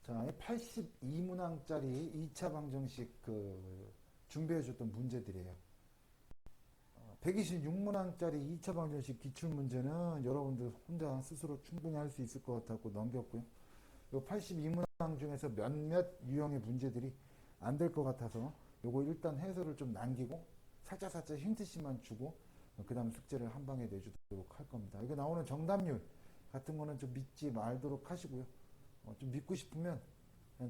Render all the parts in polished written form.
자, 82문항짜리 2차 방정식 준비해줬던 문제들이에요. 126문항짜리 2차 방정식 기출문제는 여러분들 혼자 스스로 충분히 할 수 있을 것 같았고 넘겼고요. 요 82문항 중에서 몇몇 유형의 문제들이 안 될 것 같아서 요거 일단 해설을 좀 남기고 살짝 힌트씩만 주고 그 다음 숙제를 한 방에 내주도록 할 겁니다. 여기 나오는 정답률 같은 거는 좀 믿지 말도록 하시고요. 좀 믿고 싶으면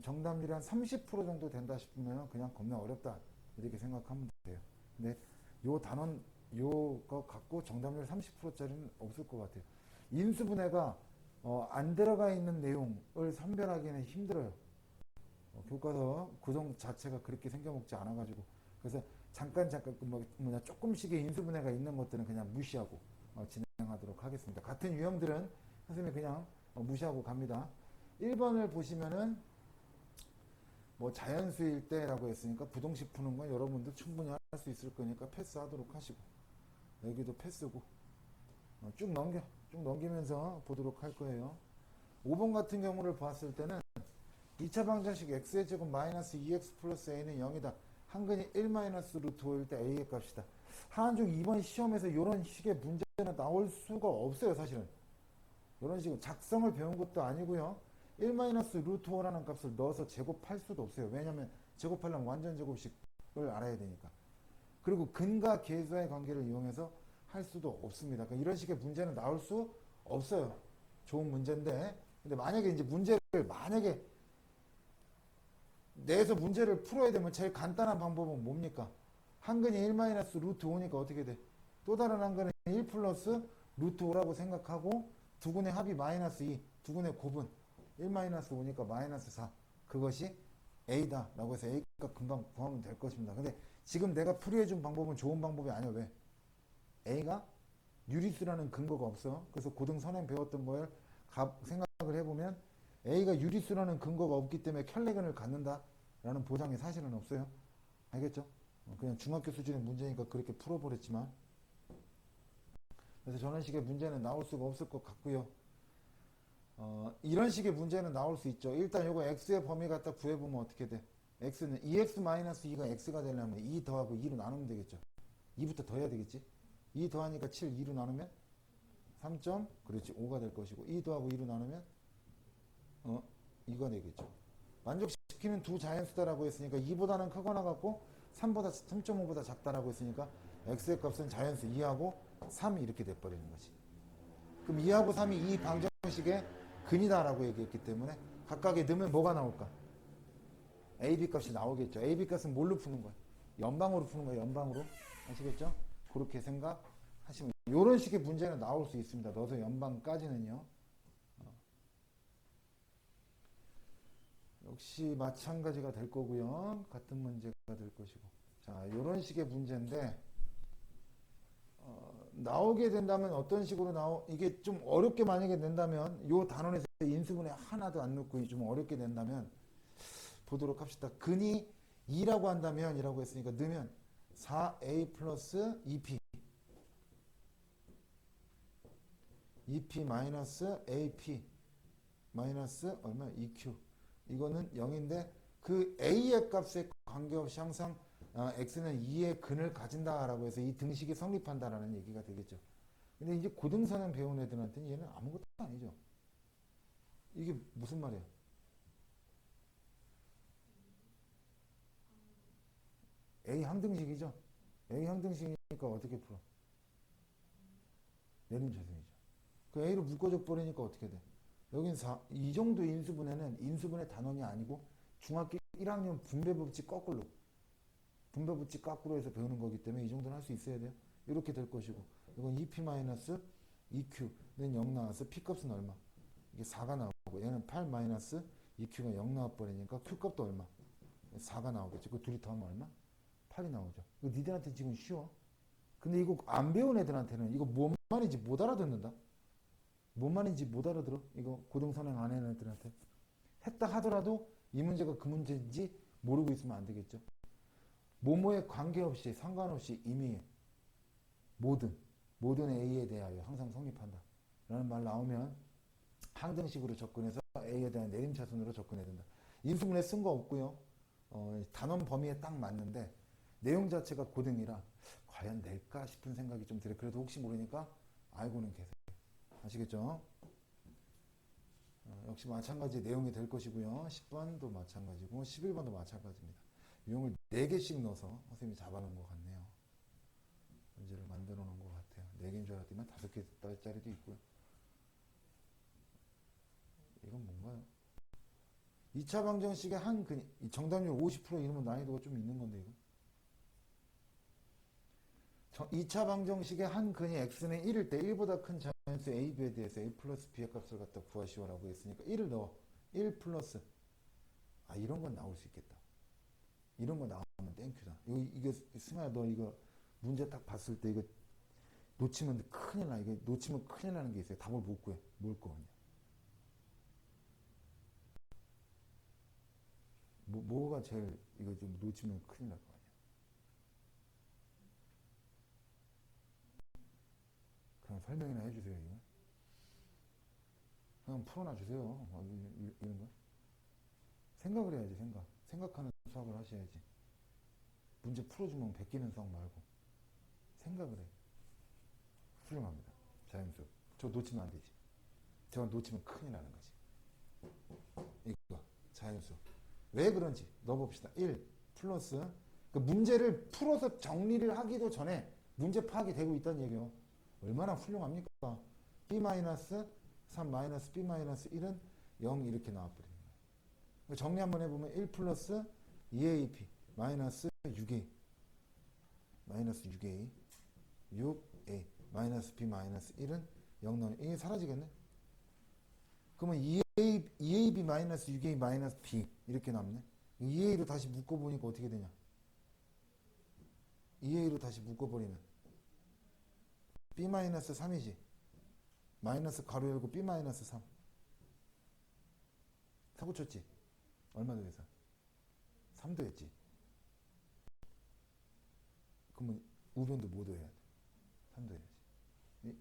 정답률이 한 30% 정도 된다 싶으면 그냥 겁나 어렵다 이렇게 생각하면 돼요. 근데 요 단원 요거 갖고 정답률 30%짜리는 없을 것 같아요. 인수분해가 안 들어가 있는 내용을 선별하기는 힘들어요. 교과서 구성 자체가 그렇게 생겨먹지 않아가지고 그래서 잠깐 조금씩의 인수분해가 있는 것들은 그냥 무시하고 진행하도록 하겠습니다. 같은 유형들은 선생님이 그냥 무시하고 갑니다. 1번을 보시면은 뭐 자연수일 때라고 했으니까 부동식 푸는 건 여러분도 충분히 할 수 있을 거니까 패스하도록 하시고 여기도 패스고 쭉 넘기면서 보도록 할 거예요. 5번 같은 경우를 봤을 때는 2차 방정식 x의 제곱 마이너스 2x 플러스 a는 0이다. 한근이 1 마이너스 루트 5일 때 a의 값이다. 한중 이번 시험에서 이런 식의 문제는 나올 수가 없어요. 사실은 이런 식으로 작성을 배운 것도 아니고요. 1 마이너스 루트 5라는 값을 넣어서 제곱할 수도 없어요. 왜냐하면 제곱하려면 완전 제곱식을 알아야 되니까. 그리고 근과 계수의 관계를 이용해서 할 수도 없습니다. 그러니까 이런 식의 문제는 나올 수 없어요. 좋은 문제인데 근데 만약에 이제 만약에 내에서 문제를 풀어야 되면 제일 간단한 방법은 뭡니까? 한근이 1 마이너스 루트 5니까 어떻게 돼? 또 다른 한근은 1 플러스 루트 5라고 생각하고 두근의 합이 마이너스 2, 두근의 곱은 1 마이너스 5니까 마이너스 4. 그것이 A다 라고 해서 A값 금방 구하면 될 것입니다. 근데 지금 내가 풀이해준 방법은 좋은 방법이 아니야. 왜? A가 유리수라는 근거가 없어. 그래서 고등 선행 배웠던 걸 생각을 해보면 A가 유리수라는 근거가 없기 때문에 켤레근을 갖는다라는 보장이 사실은 없어요. 알겠죠? 그냥 중학교 수준의 문제니까 그렇게 풀어버렸지만 그래서 저런 식의 문제는 나올 수가 없을 것 같고요. 이런 식의 문제는 나올 수 있죠. 일단 이거 x의 범위 갖다 구해보면 어떻게 돼? x는 2x-2가 x가 되려면 2 더하고 2로 나누면 되겠죠. 2부터 더해야 되겠지. 2 더하니까 7, 2로 나누면 3점, 그렇지 5가 될 것이고 2 더하고 2로 나누면 2가 되겠죠. 만족시키는 두 자연수다라고 했으니까 2보다는 크거나 같고 3.5보다 작다라고 했으니까 x의 값은 자연수 2하고 3 이렇게 돼버리는 거지. 그럼 2하고 3이 이 방정식의 근이다라고 얘기했기 때문에 각각에 넣으면 뭐가 나올까? AB 값이 나오겠죠. AB 값은 뭘로 푸는 거야? 연방으로 푸는 거야. 연방으로. 아시겠죠? 그렇게 생각하시면 이런 식의 문제는 나올 수 있습니다. 넣어서 연방까지는요. 역시 마찬가지가 될 거고요. 같은 문제가 될 것이고. 자, 이런 식의 문제인데 나오게 된다면 어떤 식으로 이게 좀 어렵게 만약에 된다면 요 단원에서 인수분해 하나도 안 넣고 좀 어렵게 된다면 보도록 합시다. 근이 2라고 한다면 이라고 했으니까 넣으면 4a 플러스 2p 2p 마이너스 AP 마이너스 얼마? 2q 이거는 0인데 그 a의 값에 관계없이 항상 x는 2의 근을 가진다라고 해서 이 등식이 성립한다라는 얘기가 되겠죠. 근데 이제 고등선행 배운 애들한테는 얘는 아무것도 아니죠. 이게 무슨 말이야? A 항등식이죠. A 항등식이니까 어떻게 풀어? 내림차순이죠. 그 A로 묶어져 버리니까 어떻게 돼? 여긴 이 정도 인수분해는 인수분해 단원이 아니고 중학교 1학년 분배법칙 거꾸로 해서 배우는 거기 때문에 이 정도는 할 수 있어야 돼요. 이렇게 될 것이고 이건 2p-2q는 0 나와서 p값은 얼마? 이게 4가 나오고 얘는 8-2q가 0 나와버리니까 q값도 얼마? 4가 나오겠지. 그 둘이 더하면 얼마? 8이 나오죠. 이거 니들한테 지금 쉬워. 근데 이거 안 배운 애들한테는 이거 뭔 말인지 못 알아듣는다. 뭔 말인지 못 알아들어. 이거 고등선행 안 해는 애들한테. 했다 하더라도 이 문제가 그 문제인지 모르고 있으면 안 되겠죠. 뭐뭐에 관계없이 상관없이 이미 모든 A에 대하여 항상 성립한다 라는 말 나오면 항등식으로 접근해서 알파 A에 대한 내림차순으로 접근해야 된다. 인수분해 쓴 거 없고요. 단원 범위에 딱 맞는데 내용 자체가 고등이라 과연 낼까 싶은 생각이 좀 들어요. 그래도 혹시 모르니까 알고는 계세요. 아시겠죠? 역시 마찬가지 내용이 될 것이고요. 10번도 마찬가지고 11번도 마찬가지입니다. 유형을 4개씩 넣어서 선생님이 잡아놓은 것 같네요. 문제를 만들어 놓은 것 같아요. 4개인 줄 알았더니 5개짜리도 있고요. 이건 뭔가요? 2차 방정식의 한 근이 정답률 50% 이러면 난이도가 좀 있는 건데 이거. 2차 방정식의 한 근이 x는 1일 때 1보다 큰 자연수 a, b에 대해서 a 플러스 b의 값을 갖다 구하시오라고 했으니까 1을 넣어. 1 플러스 이런 건 나올 수 있겠다. 이런 거 나오면 땡큐다. 이게 승아야 너 이거 문제 딱 봤을 때 이거 놓치면 큰일 나. 이거 놓치면 큰일 나는 게 있어요. 답을 못 구해. 뭘 거냐. 뭐가 제일 이거 좀 놓치면 큰일 날 거 아니야. 그냥 설명이나 해주세요. 이거. 그냥 풀어놔 주세요. 이런 거. 생각을 해야지. 생각하는 수학을 하셔야지. 문제 풀어주면 베끼는 수학 말고 생각을 해. 훌륭합니다. 자연수. 저 놓치면 안 되지. 제가 놓치면 큰일 나는 거지. 이거 자연수. 왜 그런지 넣어봅시다. 1 플러스 그 문제를 풀어서 정리를 하기도 전에 문제 파악이 되고 있다는 얘기예요. 얼마나 훌륭합니까? b-3 마이너스 b-1은 0 이렇게 나와버립니다. 정리 한번 해보면 1 플러스 2ab 마이너스 6a 마이너스 6a 6a 마이너스 b 마이너스 1은 0 나오면 이게 사라지겠네. 그러면 2ab 마이너스 6a 마이너스 b 이렇게 남네. 2a로 다시 묶어보니까 어떻게 되냐. 2a로 다시 묶어버리면 b 마이너스 3이지. 마이너스 가로 열고 b 마이너스 3. 사고 쳤지? 얼마 더해서? 3 더했지. 그러면 우변도 뭐 더해야 돼? 3 더해야지.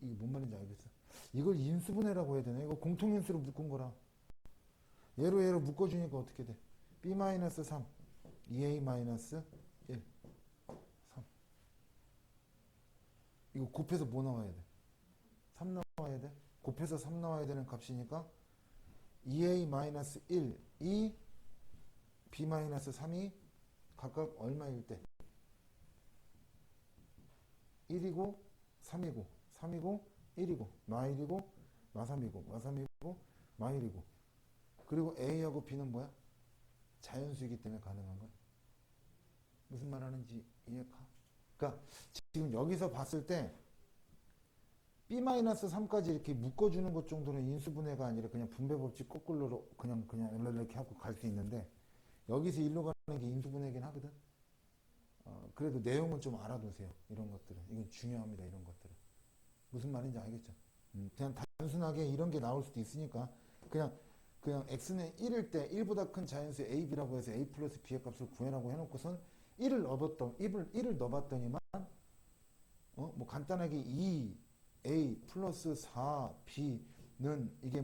이게 뭔 말인지 알겠어? 이걸 인수분해라고 해야 되나? 이거 공통인수로 묶은 거라. 얘로 묶어주니까 어떻게 돼? b-3 2a-1 3 이거 곱해서 뭐 나와야 돼? 3 나와야 돼? 곱해서 3 나와야 되는 값이니까 2a-1 이 b-3이 각각 얼마일 때? 1이고 3이고 3이고 1이고 마1이고 마3이고 마3이고 마1이고 그리고 A하고 B는 뭐야? 자연수이기 때문에 가능한 거야. 무슨 말 하는지 이해가? 그러니까 지금 여기서 봤을 때 B-3까지 이렇게 묶어주는 것 정도는 인수분해가 아니라 그냥 분배법칙 거꾸로 그냥 이렇게 하고 갈 수 있는데 여기서 일로 가는 게 인수분해긴 하거든. 그래도 내용은 좀 알아두세요. 이런 것들은. 이건 중요합니다. 이런 것들은. 무슨 말인지 알겠죠? 그냥 단순하게 이런 게 나올 수도 있으니까 그냥 x는 1일 때 1보다 큰 자연수 a, b라고 해서 a 플러스 b의 값을 구해라고 해놓고선 1을 넣어봤더니만 뭐 간단하게 2a 플러스 4b는 이게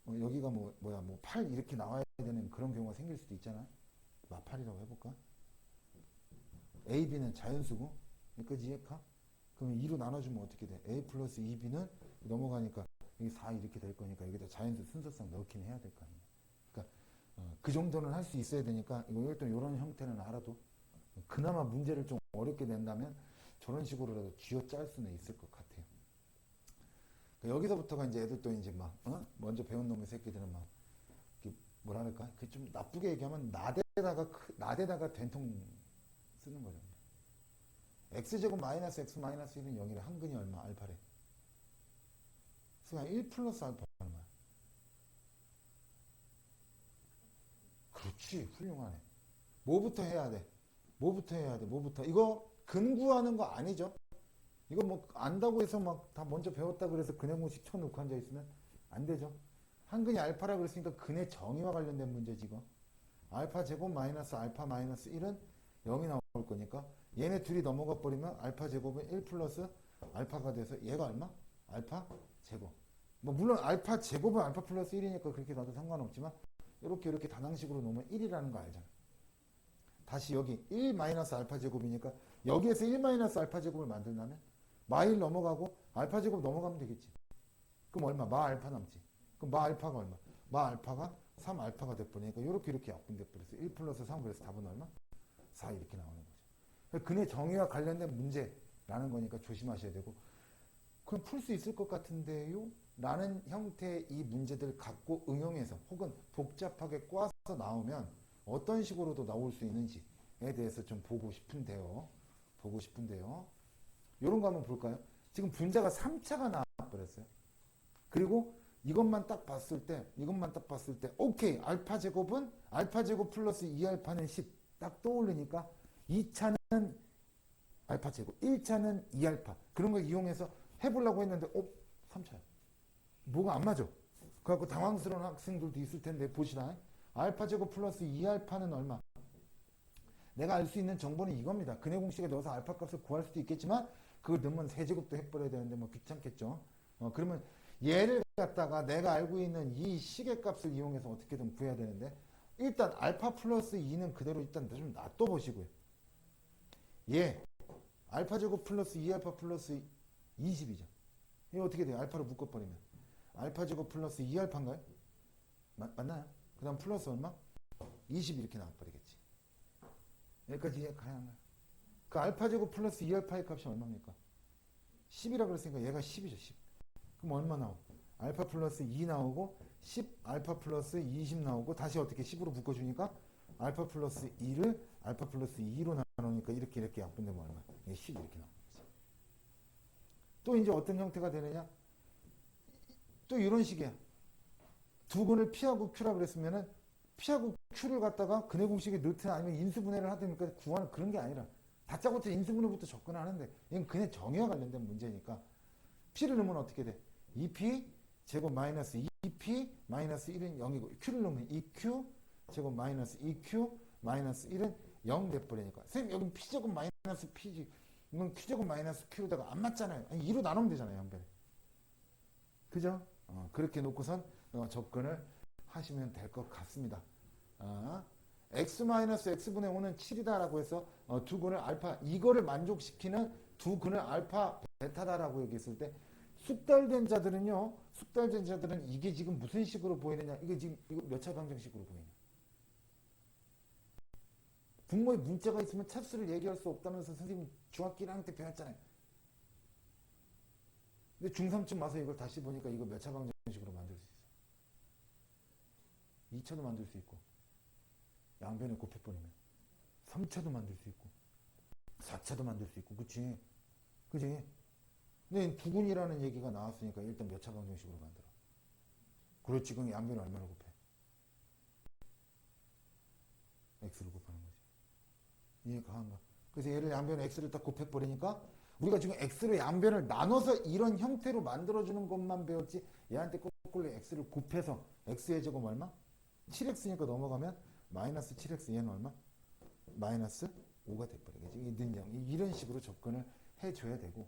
여기가 뭐 8 이렇게 나와야 되는 그런 경우가 생길 수도 있잖아. 마 8이라고 해볼까? a, b는 자연수고 여기까지 이해가? 그러면 2로 나눠주면 어떻게 돼? a 플러스 2b는 넘어가니까 여기 4 이렇게 될 거니까 여기다 자연수 순서상 넣긴 해야 될 거 아니에요. 그러니까 그 정도는 할 수 있어야 되니까 일단 이런 형태는 알아도 그나마 문제를 좀 어렵게 낸다면 저런 식으로라도 쥐어짤 수는 있을 것 같아요. 그러니까 여기서부터가 이제 애들 또 이제 먼저 배운 놈의 새끼들은 뭐랄까 그 좀 나쁘게 얘기하면 나대다가 된통 쓰는 거죠. x제곱 마이너스 x 마이너스 1은 0이래. 한근이 얼마? 알파래. 그냥 1 플러스 알파 얼마야? 그렇지. 훌륭하네. 뭐부터 해야 돼? 이거 근구하는 거 아니죠? 이거 뭐 안다고 해서 막 다 먼저 배웠다 그래서 근해공식 쳐놓고 앉아있으면 안 되죠. 한근이 알파라 그랬으니까 근해 정의와 관련된 문제지 이거. 알파 제곱 마이너스 알파 마이너스 1은 0이 나올 거니까 얘네 둘이 넘어가 버리면 알파 제곱은 1 플러스 알파가 돼서 얘가 얼마? 알파 제곱. 뭐 물론 알파 제곱은 알파 플러스 1이니까 그렇게 놔도 상관없지만 이렇게 다항식으로 놓으면 1이라는 거 알잖아. 다시 여기 1 마이너스 알파 제곱이니까 여기에서 1 마이너스 알파 제곱을 만들려면 마1 넘어가고 알파 제곱 넘어가면 되겠지. 그럼 얼마? 마 알파 남지. 그럼 마 알파가 얼마? 마 알파가 3 알파가 돼버리니까 이렇게 약분돼 버렸어. 1 플러스 3 그래서 답은 얼마? 4 이렇게 나오는 거죠. 근의 정의와 관련된 문제라는 거니까 조심하셔야 되고, 그럼 풀 수 있을 것 같은데요? 라는 형태의 이 문제들 갖고 응용해서 혹은 복잡하게 꼬아서 나오면 어떤 식으로도 나올 수 있는지에 대해서 좀 보고 싶은데요. 이런 거 한번 볼까요? 지금 분자가 3차가 나와버렸어요. 그리고 이것만 딱 봤을 때 오케이, 알파 제곱은 알파 제곱 플러스 2알파는 10 딱 떠오르니까 2차는 알파 제곱, 1차는 2알파 그런 걸 이용해서 해보려고 했는데 3차야. 뭐가 안 맞아. 그래갖고 당황스러운 학생들도 있을 텐데 보시라. 알파 제곱 플러스 2알파는 얼마? 내가 알 수 있는 정보는 이겁니다. 근해 공식에 넣어서 알파 값을 구할 수도 있겠지만 그걸 넣으면 세제곱도 해버려야 되는데 뭐 귀찮겠죠. 그러면 얘를 갖다가 내가 알고 있는 이 식의 값을 이용해서 어떻게든 구해야 되는데, 일단 알파 플러스 2는 그대로 일단 좀 놔둬 보시고요. 얘 알파 제곱 플러스 2알파 플러스 20이죠. 이거 어떻게 돼요? 알파로 묶어버리면 알파 제곱 플러스 2알파인가요? 맞나요? 그 다음 플러스 얼마? 20 이렇게 나와버리겠지. 여기까지 이해 가능한가요? 그 알파 제곱 플러스 2알파의 값이 얼마입니까? 10이라 그랬으니까 얘가 10이죠. 10. 그럼 얼마 나오고? 알파 플러스 2 나오고 10 알파 플러스 20 나오고 다시 어떻게 10으로 묶어주니까 알파 플러스 2를 알파 플러스 2로 나누니까 이렇게 약분되면 얼마? 10 이렇게 나오는 거지. 또 이제 어떤 형태가 되느냐? 또 이런 식이야. 두 근을 P하고 Q라 그랬으면은 P하고 Q를 갖다가 근해 공식에 넣든 아니면 인수분해를 하든가 구하는 그런 게 아니라 다짜고짜 인수분해부터 접근하는데 이건 그냥 정의와 관련된 문제니까 P를 넣으면 어떻게 돼? 2P 제곱 마이너스 2P 마이너스 1은 0이고 Q를 넣으면 2Q 제곱 마이너스 2Q 마이너스 1은 0 돼버리니까 선생님 여기 P 제곱 마이너스 P지 이건 Q 제곱 마이너스 Q로다가 안 맞잖아요. 아니, 2로 나누면 되잖아요. 양변에. 그죠? 그렇게 놓고선 접근을 하시면 될 것 같습니다. x-x분의 5는 7이다라고 해서 두 근을 알파, 이거를 만족시키는 두 근을 알파 베타다라고 얘기했을 때 숙달된 자들은 이게 지금 무슨 식으로 보이느냐? 이게 지금 이거 몇 차 방정식으로 보이냐? 분모에 문자가 있으면 차수를 얘기할 수 없다면서 선생님 중학교 1학년 때 배웠잖아요. 근데 중3쯤 와서 이걸 다시 보니까 이거 몇 차 방정식으로 만들 수 있어? 2차도 만들 수 있고 양변에 곱해버리면 3차도 만들 수 있고 4차도 만들 수 있고 그치? 근데 두근이라는 얘기가 나왔으니까 일단 몇 차 방정식으로 만들어. 그렇지. 그럼 양변을 얼마나 곱해? x를 곱하는 거지. 이해가 가는가? 그래서 얘를 양변에 x를 딱 곱해버리니까 우리가 지금 x로 양변을 나눠서 이런 형태로 만들어주는 것만 배웠지 얘한테 거꾸로 x를 곱해서 x의 제곱 얼마? 7x니까 넘어가면 마이너스 7x 얘는 얼마? 마이너스 5가 돼버리겠지. 이 능력 이런 식으로 접근을 해줘야 되고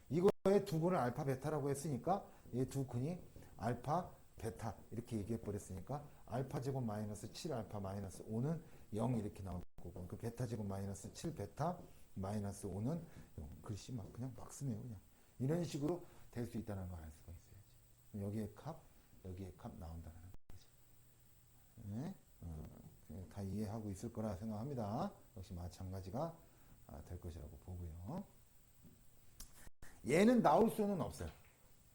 이거의 두 근을 알파 베타라고 했으니까 이 두 근이 알파 베타 이렇게 얘기해 버렸으니까 알파 제곱 마이너스 7 알파 마이너스 5는 0 이렇게 나올 거고 그 베타 제곱 마이너스 7 베타 마이너스 5는 0. 글씨 막 그냥 막 쓰네요. 그냥 이런 식으로 될 수 있다는 걸 알 수가 있어야지. 여기에 값 나온다는 거지. 네? 다 이해하고 있을 거라 생각합니다. 역시 마찬가지가 될 것이라고 보고요. 얘는 나올 수는 없어요.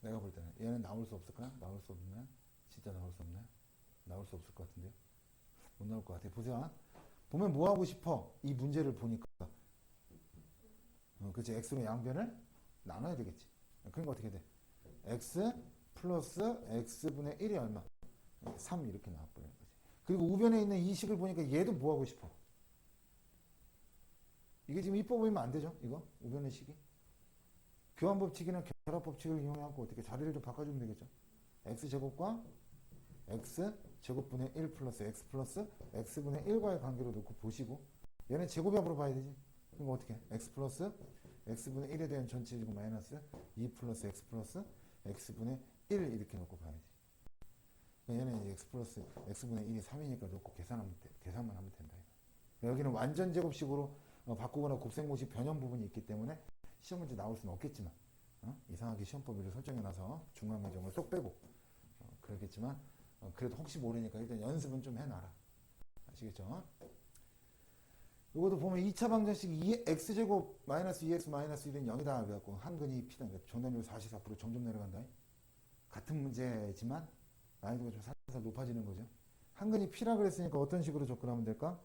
내가 볼 때는 얘는 나올 수 없을까요? 나올 수 없나요? 진짜 나올 수 없나요? 나올 수 없을 것 같은데요. 못 나올 것 같아요. 보세요. 보면 뭐 하고 싶어? 이 문제를 보니까 그치? x로 양변을 나눠야 되겠지. 그러니까 어떻게 돼? x 플러스 x분의 1이 얼마? 3 이렇게 나와버리는 거지. 그리고 우변에 있는 이 식을 보니까 얘도 뭐 하고 싶어? 이게 지금 이뻐 보이면 안 되죠? 이거 우변의 식이 교환법칙이나 결합법칙을 이용해서 어떻게 자리를 좀 바꿔주면 되겠죠? x제곱과 x제곱분의 1 플러스 x 플러스 x분의 1과의 관계로 놓고 보시고 얘는 제곱합으로 봐야 되지. 그럼 어떻게 해? x 플러스 x분의 1에 대한 전체 제곱 마이너스 2 플러스 x 플러스 x분의 1 이렇게 놓고 봐야지. 얘는 이제 x 플러스 x분의 1이 3이니까 놓고 계산만 하면 된다. 여기는 완전 제곱식으로 바꾸거나 곱셈공식 변형 부분이 있기 때문에 시험 문제 나올 수는 없겠지만 이상하게 시험 범위를 설정해놔서 중간 과정을 쏙 빼고 그러겠지만 그래도 혹시 모르니까 일단 연습은 좀 해놔라. 아시겠죠? 이것도 보면 2차 방정식 x제곱 마이너스 2x 마이너스 1은 0이다. 그래갖고 한근이 p다. 정답률 44% 점점 내려간다. 같은 문제지만 난이도가 좀 살살 높아지는 거죠. 한근이 p라 그랬으니까 어떤 식으로 접근하면 될까?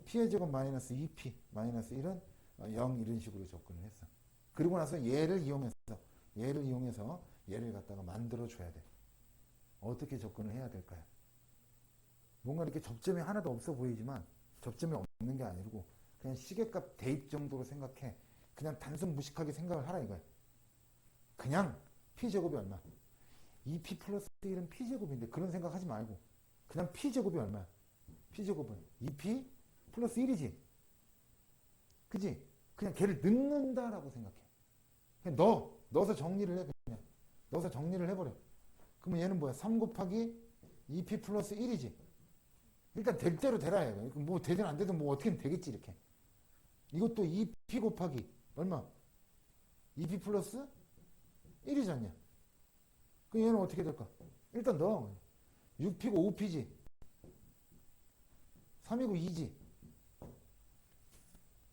p의 제곱 마이너스 2p 마이너스 1은 0 이런 식으로 접근을 했어. 그리고 나서 얘를 이용해서 얘를 갖다가 만들어 줘야 돼. 어떻게 접근을 해야 될까요? 뭔가 이렇게 접점이 하나도 없어 보이지만 접점이 없는 게 아니고 그냥 시계값 대입 정도로 생각해. 그냥 단순 무식하게 생각을 하라 이거야. 그냥 p제곱이 얼마? 2p 플러스 1은 p제곱인데 그런 생각하지 말고 그냥 p제곱이 얼마야? p제곱은 2p 플러스 1이지. 그지? 그냥 걔를 넣는다라고 생각해. 그냥 넣어서 정리를 해. 그냥 넣어서 정리를 해버려. 그러면 얘는 뭐야? 3 곱하기 2p 플러스 1이지. 일단 될 대로 되라 해. 뭐 되든 안 되든 뭐 어떻게든 되겠지 이렇게. 이것도 2p 곱하기 얼마? 2p 플러스 1이지 않냐? 그럼 얘는 어떻게 될까? 일단 넣어. 6p고 5p지. 3이고 2지.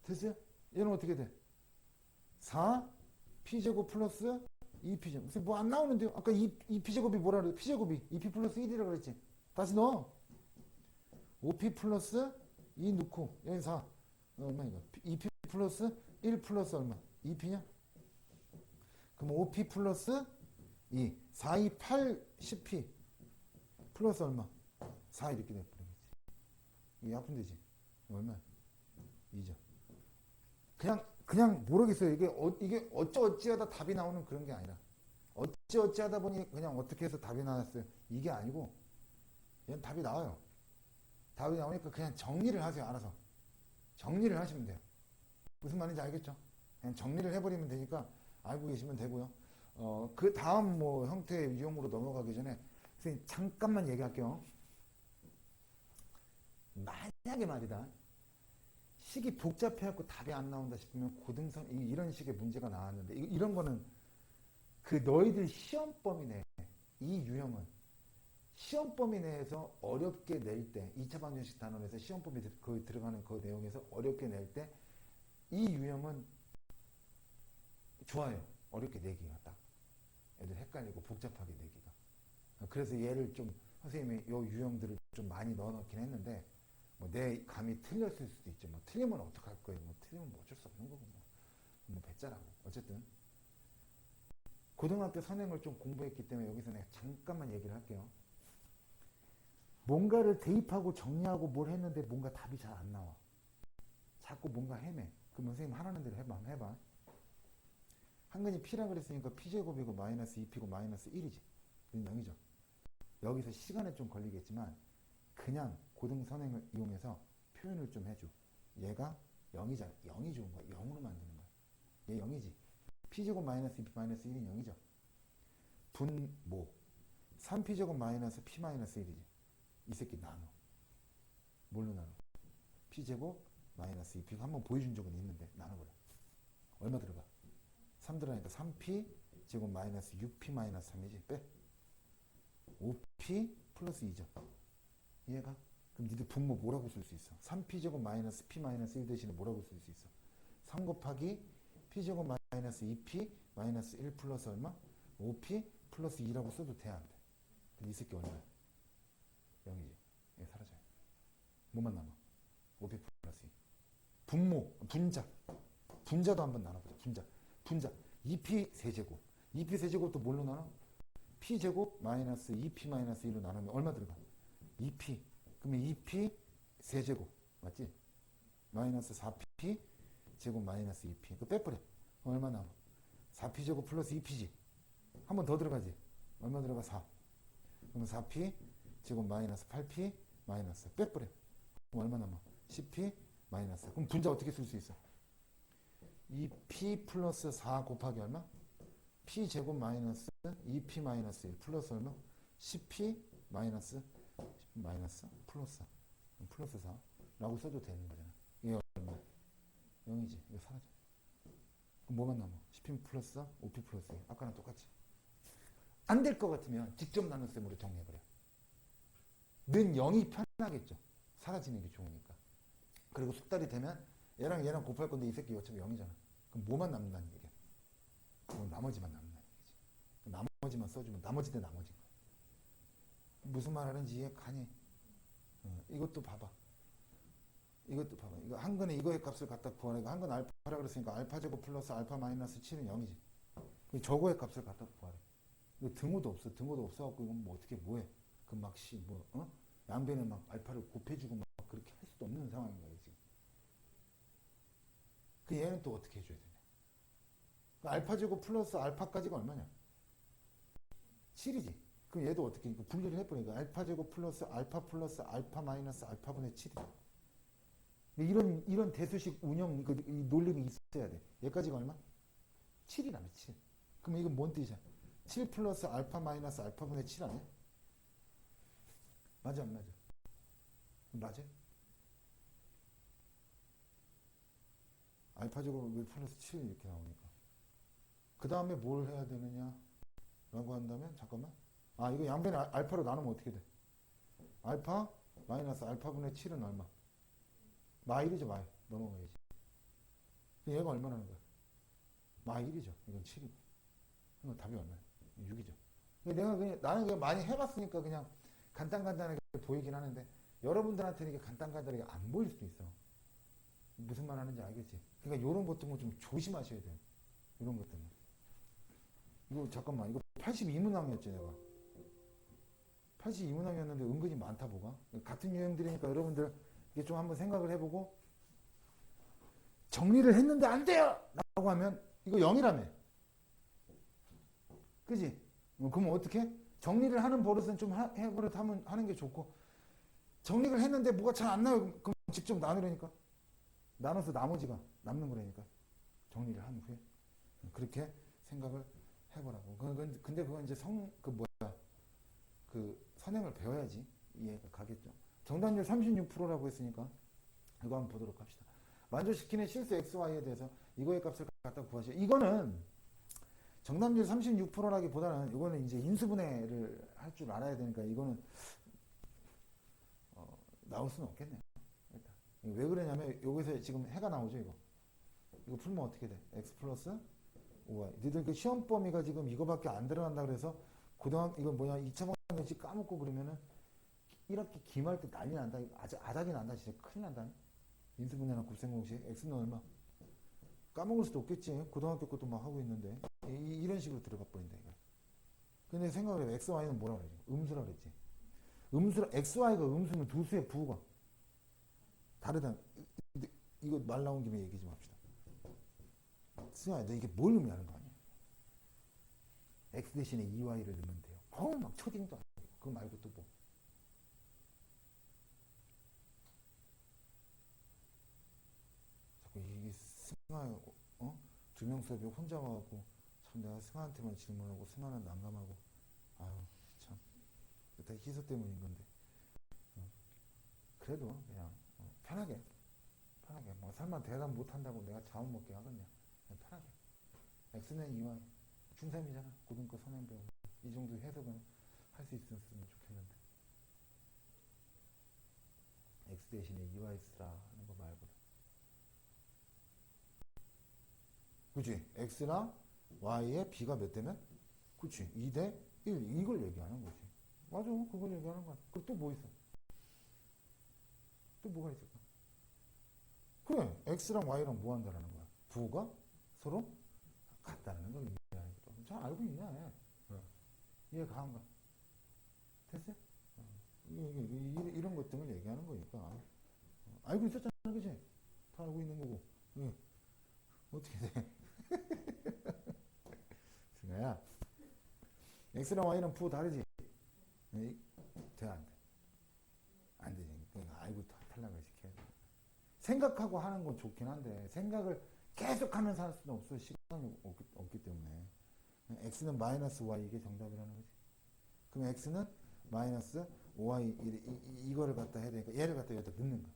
됐어요? 얘는 어떻게 돼? 4 p제곱 플러스 2p제곱. 무슨 뭐 안 나오는데요? 아까 2p제곱이 뭐라 그래? p제곱이 2p 플러스 1이라고 그랬지. 다시 넣어. 5p 플러스 2 넣고 여기 4 얼마 이거? 2p 플러스 1 플러스 얼마? 2p냐? 그럼 5p 플러스 2 4, 2, 8, 10p 플러스 얼마? 4 이렇게 돼버리겠지. 이게 아픈데지? 얼마야? 2죠. 그냥 모르겠어요. 이게 어찌하다 답이 나오는 그런 게 아니라 어찌하다 보니 그냥 어떻게 해서 답이 나왔어요. 이게 아니고 얘는 답이 나와요. 답이 나오니까 그냥 정리를 하세요. 알아서 정리를 하시면 돼요. 무슨 말인지 알겠죠? 그냥 정리를 해버리면 되니까 알고 계시면 되고요. 그 다음 뭐 형태의 유형으로 넘어가기 전에 선생님 잠깐만 얘기할게요. 만약에 말이다. 식이 복잡해갖고 답이 안 나온다 싶으면 고등선 이런 식의 문제가 나왔는데 이런 거는 그 너희들 시험 범위 내에 이 유형은 시험 범위 내에서 어렵게 낼 때 2차 방정식 단원에서 시험 범위 그 들어가는 그 내용에서 어렵게 낼 때 이 유형은 좋아요. 어렵게 내기가 딱 애들 헷갈리고 복잡하게 내기가. 그래서 얘를 좀 선생님이 요 유형들을 좀 많이 넣어놓긴 했는데 뭐 내 감이 틀렸을 수도 있죠. 뭐 틀리면 어떡할 거예요. 뭐 틀리면 뭐 어쩔 수 없는 거고 뭐 배짜라고. 어쨌든 고등학교 선행을 좀 공부했기 때문에 여기서 내가 잠깐만 얘기를 할게요. 뭔가를 대입하고 정리하고 뭘 했는데 뭔가 답이 잘 안 나와. 자꾸 뭔가 헤매. 그럼 선생님 하라는 대로 해봐. 한근이 p라 그랬으니까 p제곱이고 마이너스 2p고 마이너스 1이지. 이건 0이죠. 여기서 시간은 좀 걸리겠지만 그냥 고등선행을 이용해서 표현을 좀 해줘. 얘가 0이잖아. 0이 좋은 거야. 0으로 만드는 거야. 얘 0이지. p제곱 마이너스 2p 마이너스 1은 0이죠. 분모 3p제곱 마이너스 p 마이너스 1이지. 이 새끼 나눠. 뭘로 나눠? p제곱 마이너스 2p 한번 보여준 적은 있는데 나눠버려. 얼마 들어가? 3 들어가니까 3p 제곱 마이너스 6p 마이너스 3이지. 빼. 5p 플러스 2죠. 이해가? 그럼 니들 분모 뭐라고 쓸 수 있어? 3p 제곱 마이너스 p 마이너스 1 대신에 뭐라고 쓸 수 있어? 3 곱하기 p 제곱 마이너스 2p 마이너스 1 플러스 얼마? 5p 플러스 2라고 써도 돼, 안 돼? 근데 이 새끼 얼마야? 0이지. 얘 사라져요. 뭐만 남아? 5p 플러스 2. 분모, 분자도 한번 나눠보자. 분자 2p 세제곱. 2p 세제곱도 뭘로 나눠? p제곱 마이너스 2p 마이너스 1로 나누면 얼마 들어가? 2p. 그러면 2p 세제곱. 맞지? 마이너스 4p 제곱 마이너스 2p. 그 빼버려. 얼마 남아? 4p 제곱 플러스 2p지. 한 번 더 들어가지. 얼마 들어가? 4. 그러면 4p 제곱 마이너스 8p 마이너스. 빼버려. 그럼 얼마 남아? 10p 마이너스. 그럼 분자 어떻게 쓸 수 있어? 2p 플러스 4 곱하기 얼마? p 제곱 마이너스 2p 마이너스 1 플러스 얼마? 10p 마이너스 플러스 4 라고 써도 되는 거잖아. 이게 얼마? 0이지. 이거 사라져. 그럼 뭐만 남아? 10p 플러스 4, 5p 플러스 1. 아까랑 똑같지. 안 될 것 같으면 직접 나눗셈으로 정리해버려. 는 0이 편하겠죠. 사라지는 게 좋으니까. 그리고 숙달이 되면 얘랑 얘랑 곱할 건데 이 새끼 어차피 0이잖아. 그럼 뭐만 남는다는 얘기야? 그럼 나머지만 남는다는 얘기지. 나머지만 써주면 나머지 대 나머지인 거야. 무슨 말 하는지 이해 가니? 이것도 봐봐. 이거 한 근에 이거의 값을 갖다 구하라. 이거 한 근 알파라 그랬으니까 알파 제곱 플러스 알파 마이너스 7은 0이지. 저거의 값을 갖다 구하라. 이거 등호도 없어갖고 이건 뭐 어떻게 뭐해? 그 막 양변에 막 알파를 곱해주고 막 그렇게 할 수도 없는 상황인 거예요 지금. 그 얘는 또 어떻게 해줘야 되냐? 그 알파 제곱 플러스 알파까지가 얼마냐? 7이지. 그럼 얘도 어떻게 분리를 해버리니까 알파 제곱 플러스 알파 마이너스 알파분의 7이다. 이런 대수식 운영 이 논리는 있어야 돼. 얘까지가 얼마? 7이라며 7. 그럼 이건 뭔 뜻이야? 7 플러스 알파 마이너스 알파분의 7 아니야? 맞아 안 맞아? 맞아? 알파 제곱 왜 플러스 7 이렇게 나오니까. 그 다음에 뭘 해야 되느냐 라고 한다면 잠깐만. 이거 양변에 알파로 나누면 어떻게 돼? 알파 마이너스 알파분의 7은 얼마? 마1이죠. 마1 넘어가야지. 얘가 얼마나는 거야? 마1이죠. 이건 7이고. 이건 답이 얼마야? 6이죠. 나는 그냥 많이 해봤으니까 그냥 간단하게 보이긴 하는데 여러분들한테는 이게 간단하게 안 보일 수도 있어. 무슨 말 하는지 알겠지? 그러니까 이런 것들은 좀 조심하셔야 돼요. 이런 것들은. 이거 잠깐만. 이거 82문항이었지 내가. 82문항이었는데 은근히 많다 뭐가. 같은 유형들이니까 여러분들 이게 좀 한번 생각을 해보고 정리를 했는데 안 돼요! 라고 하면 이거 0이라며. 그지? 그럼 어떻게? 정리를 하는 버릇은 좀 해버릇 하는 게 좋고 정리를 했는데 뭐가 잘 안 나요. 그럼 직접 나누려니까. 나눠서 나머지가 남는 거라니까. 정리를 한 후에. 그렇게 생각을 해보라고. 근데 그건 이제 선행을 배워야지 이해가 가겠죠. 정답률 36%라고 했으니까 이거 한번 보도록 합시다. 만족시키는 실수 XY에 대해서 이거의 값을 갖다 구하시오. 이거는 정답률 36%라기보다는 이거는 이제 인수분해를 할 줄 알아야 되니까 이거는 나올 수는 없겠네요. 일단. 왜 그러냐면 여기서 지금 해가 나오죠. 이거 풀면 어떻게 돼? x 플러스 5y. 너희들 그 시험 범위가 지금 이거밖에 안 들어간다 그래서 이거 2차 방정식 까먹고 그러면은 1학기 기말 때 난리 난다. 아작이 난다. 진짜 큰일 난다. 인수분해나 곱셈공식 x는 얼마? 까먹을 수도 없겠지. 고등학교 것도 막 하고 있는데 이런 식으로 들어가 버린다 이거. 근데 생각을 해봐. x, y는 뭐라 그러지? 음수라 그랬지. x, y가 음수면 두 수의 부호가 다르다. 이거 말 나온 김에 얘기 좀 합시다. 승아야, 너 이게 뭘 의미하는 거 아니야? x 대신에 2y를 넣으면 돼요. 막 초딩도 아니고. 그거 말고 또 뭐? 자꾸 이게 승아, 두 명 수업에 혼자 와갖고 참 내가 승아한테만 질문하고 승아는 난감하고 아유 참 다 희소 때문인 건데 그래도 그냥 편하게 뭐 설마 대답 못한다고 내가 자원 먹게 하겠냐. 그냥 편하게 x는 2y 중3이잖아. 고등과 선행 배우고 이 정도 해석은 할 수 있었으면 좋겠는데 x 대신에 2y 쓰라 하는 거 말고 그치? x랑 y의 b가 몇 대면? 그치? 2대 1 이걸 얘기하는 거지. 맞아. 그걸 얘기하는 거야. 그리고 또 뭐 있어? 또 뭐가 있을까? 그래. x랑 y랑 뭐 한다라는 거야? 부호가 서로 같다는 걸 얘기하는 거죠. 잘 알고 있네. 이해가 안 가? 됐어요? 이런 것들을 얘기하는 거니까. 알고 있었잖아. 그치? 다 알고 있는 거고. 어떻게 돼? 승아야, x랑 y는 부호 다르지? 돼, 안 돼? 안 되지. 그러니까 알고 탈락을 시켜야 돼. 생각하고 하는 건 좋긴 한데 생각을 계속 하면서 할 수는 없어. 시간이 없기 때문에 x는 마이너스 y 이게 정답이라는 거지. 그럼 x는 마이너스 5y 이거를 갖다 해야 되니까 얘를 갖다 여기다 넣는 거야.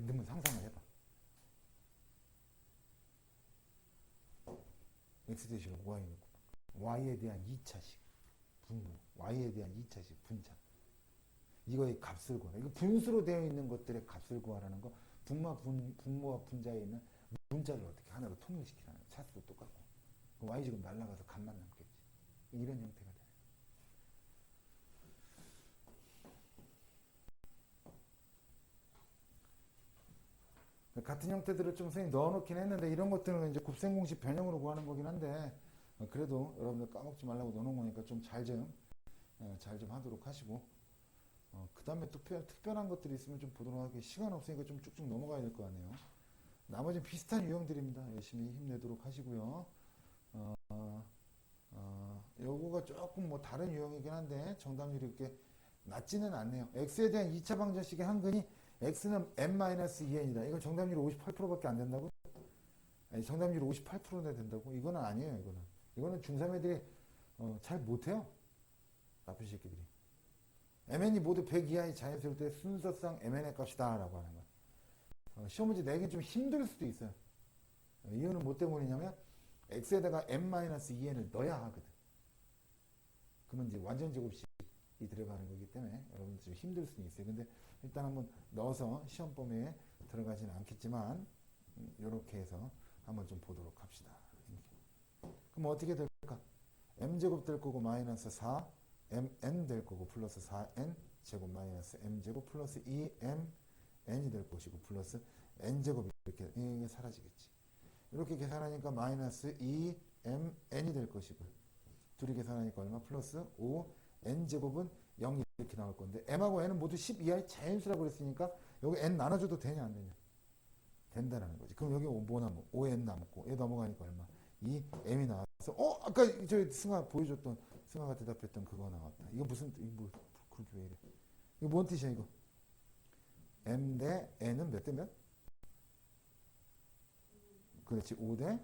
넣으면 상상을 해봐. x 대신에 y 넣고 y에 대한 2차식 분모, y에 대한 2차식 분차. 이거의 값을 구하라. 이거 분수로 되어 있는 것들의 값을 구하라는 거. 분모와 분자에 있는 문자를 어떻게 하나로 통일시키라는 거. 차수도 똑같고. y제곱 날라가서 값만 남겠지. 이런 형태가 돼. 같은 형태들을 좀 선생님이 넣어놓긴 했는데 이런 것들은 이제 곱셈공식 변형으로 구하는 거긴 한데 그래도 여러분들 까먹지 말라고 넣어놓은 거니까 좀 잘 좀 하도록 하시고 그 다음에 또 특별한 것들이 있으면 좀 보도록 하게. 시간 없으니까 좀 쭉쭉 넘어가야 될 것 같네요. 나머지는 비슷한 유형들입니다. 열심히 힘내도록 하시고요. 요거가 조금 뭐 다른 유형이긴 한데 정답률이 그렇게 낮지는 않네요. x에 대한 2차 방정식의 한근이 x는 n-2n이다. 이건 정답률이 58%밖에 안 된다고? 아니, 정답률이 58%나 된다고? 이거는 아니에요. 이거는 중3 애들이 잘 못해요. 나쁜 새끼들이. mn이 모두 100 이하의 자연수일 때 순서상 mn의 값이다 라고 하는 거야. 시험 문제 내긴 좀 힘들 수도 있어요. 이유는 뭐 때문이냐면 x에다가 n-2n을 넣어야 하거든. 그러면 이제 완전 제곱식이 들어가는 거기 때문에 여러분들 좀 힘들 수는 있어요. 근데 일단 한번 넣어서 시험 범위에 들어가지는 않겠지만 이렇게 해서 한번 좀 보도록 합시다. 그럼 어떻게 될까? m제곱 될 거고 마이너스 4 mn 될 거고 플러스 4n 제곱 마이너스 m제곱 플러스 2mn이 될 것이고 플러스 n제곱 이렇게 이게 사라지겠지. 이렇게 계산하니까 마이너스 2mn이 될 것이고 둘이 계산하니까 얼마? 플러스 5n제곱은 0이 이렇게 나올 건데 m하고 n은 모두 10 이하의 자연수라고 그랬으니까 여기 n 나눠줘도 되냐 안 되냐? 된다라는 거지. 그럼 여기 뭐 남고 5n 남고 얘 넘어가니까 얼마? 2m이 나와서 아까 저 승아가 대답했던 그거 나왔다. 이거 무슨 뭐 그렇게 왜 이래? 이거 뭔 뜻이야 이거? m 대 n은 몇 대 몇? 그렇지 5 대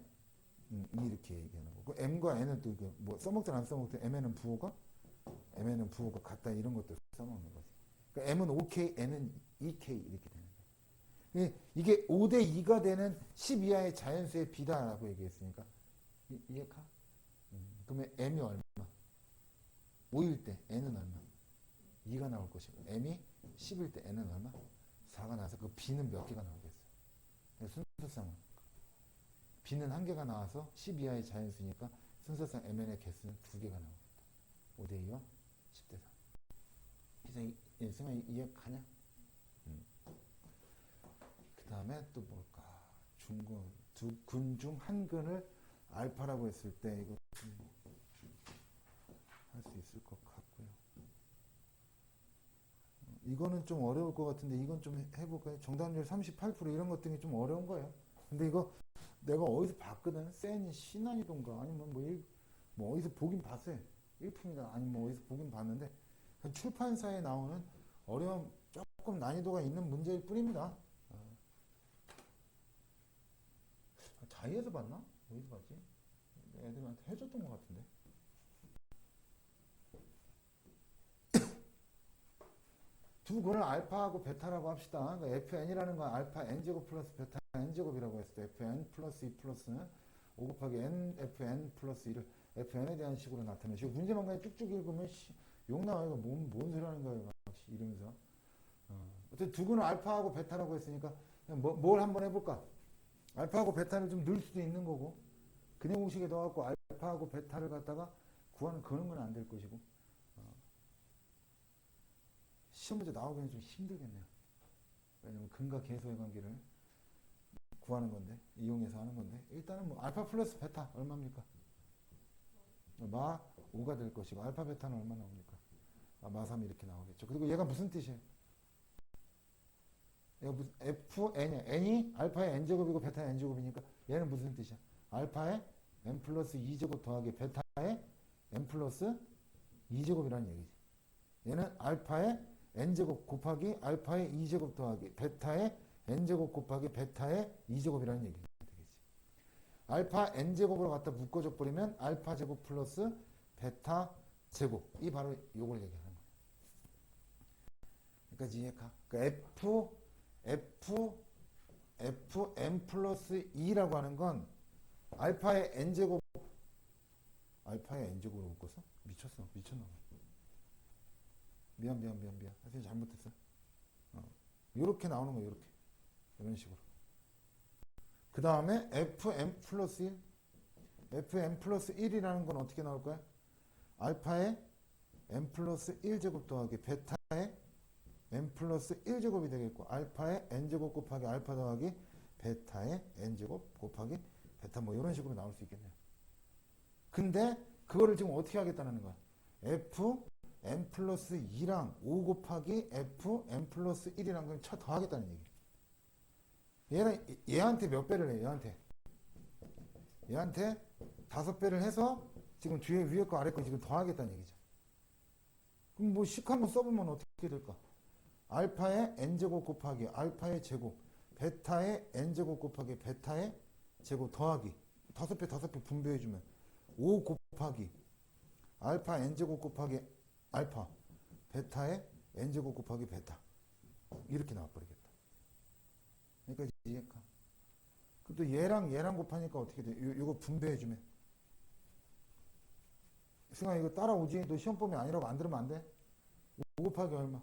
2 이렇게 얘기하는 거고 m과 n은 또 이게 뭐 써먹든 안 써먹든 mn은 부호가 같다 이런 것도 써먹는 거지. 그러니까 m은 5k, n은 2k 이렇게 되는 거야. 이게 5 대 2가 되는 10 이하의 자연수의 비다라고 얘기했으니까 이해가? 그러면 m이 얼마? 5일 때 n은 얼마? 2가 나올 것이고 m이 10일 때 n은 얼마? 4가 나와서 그 b는 몇 개가 나오겠어? 순서상은 b는 1개가 나와서 10 이하의 자연수니까 순서상 mn의 개수는 2개가 나오겠다. 5 대 2와 10 대 4. 그래서 승아 이해가냐? 그 다음에 또 뭘까? 두 근 중 한 근을 알파라고 했을 때 이거 할 수 있을 것 같고요. 이거는 좀 어려울 것 같은데 이건 좀 해볼까요? 정답률 38% 이런 것들이 좀 어려운 거예요. 근데 이거 내가 어디서 봤거든. 센 신난이던가 아니면 뭐 어디서 보긴 봤어요. 일품이다 아니면 뭐 어디서 보긴 봤는데 출판사에 나오는 어려운 조금 난이도가 있는 문제일 뿐입니다. 자이에서 봤나? 어디서 봤지? 애들한테 해줬던 것 같은데. 두 근을 알파하고 베타라고 합시다. 그러니까 fn이라는 건 알파 n제곱 플러스 베타 n제곱이라고 했을 때 fn 플러스 2 플러스는 5 곱하기 n fn 플러스 2를 fn에 대한 식으로 나타내시고 문제만 그냥 쭉쭉 읽으면 욕 나와요. 뭔 소리 하는 거예요. 막 이러면서. 어쨌든 두 근을 알파하고 베타라고 했으니까 뭘 한번 해볼까? 알파하고 베타를 좀 넣을 수도 있는 거고 그냥 공식에 넣어갖고 알파하고 베타를 갖다가 구하는 그런 건 안 될 것이고 시험 문제 나오기는 좀 힘들겠네요. 왜냐면 근과 계수의 관계를 구하는 건데 이용해서 하는 건데 일단은 뭐 알파 플러스 베타 얼마입니까? 마 5가 될 것이고 알파 베타는 얼마 나옵니까? 마 3 이렇게 나오겠죠. 그리고 얘가 무슨 뜻이에요? 얘가 무슨 fn이야. n이 알파의 n제곱이고 베타의 n제곱이니까 얘는 무슨 뜻이야? 알파의 n 플러스 2제곱 더하기 베타의 n 플러스 2제곱이라는 얘기지. 얘는 알파의 n제곱 곱하기 알파의 2제곱 더하기 베타의 n제곱 곱하기 베타의 2제곱이라는 얘기가 되겠지. 알파 n제곱으로 갖다 묶어줘 버리면 알파 제곱 플러스 베타 제곱. 이 바로 요걸 얘기하는 거예요. 그러니까 이해가. 그러니까 fn 플러스 2라고 하는 건 알파의 n제곱, 알파의 n제곱으로 묶었어? 미쳤나? 미안. 선생님 잘못했어. 요렇게 나오는 거예요, 요렇게. 이런 식으로. 그 다음에 fn 플러스 1. fn 플러스 1이라는 건 어떻게 나올 거야? 알파의 n 플러스 1제곱 더하기 베타의 n 플러스 1제곱이 되겠고, 알파의 n제곱 곱하기 알파 더하기 베타의 n제곱 곱하기 베타, 뭐 이런 식으로 나올 수 있겠네요. 근데 그거를 지금 어떻게 하겠다는 거야? fn 플러스 2랑 5 곱하기 fn 플러스 1이란 걸 쳐 더하겠다는 얘기. 얘한테 몇 배를 해? 얘한테 5배를 해서 지금 위에 거 아래 거 지금 더하겠다는 얘기죠. 그럼 뭐 식 한번 써보면 어떻게 될까? 알파의 n제곱 곱하기 알파의 제곱 베타의 n제곱 곱하기 베타의 제곱 더하기 5배 분배해주면 5 곱하기 알파 n제곱 곱하기 알파 베타의 n제곱 곱하기 베타, 이렇게 나와버리겠다. 그러니까 이해가. 또 얘랑 곱하니까 어떻게 돼? 이거 분배해주면. 승아 이거 따라오지? 너 시험 보면 아니라고 안 들으면 안 돼? 5 곱하기 얼마?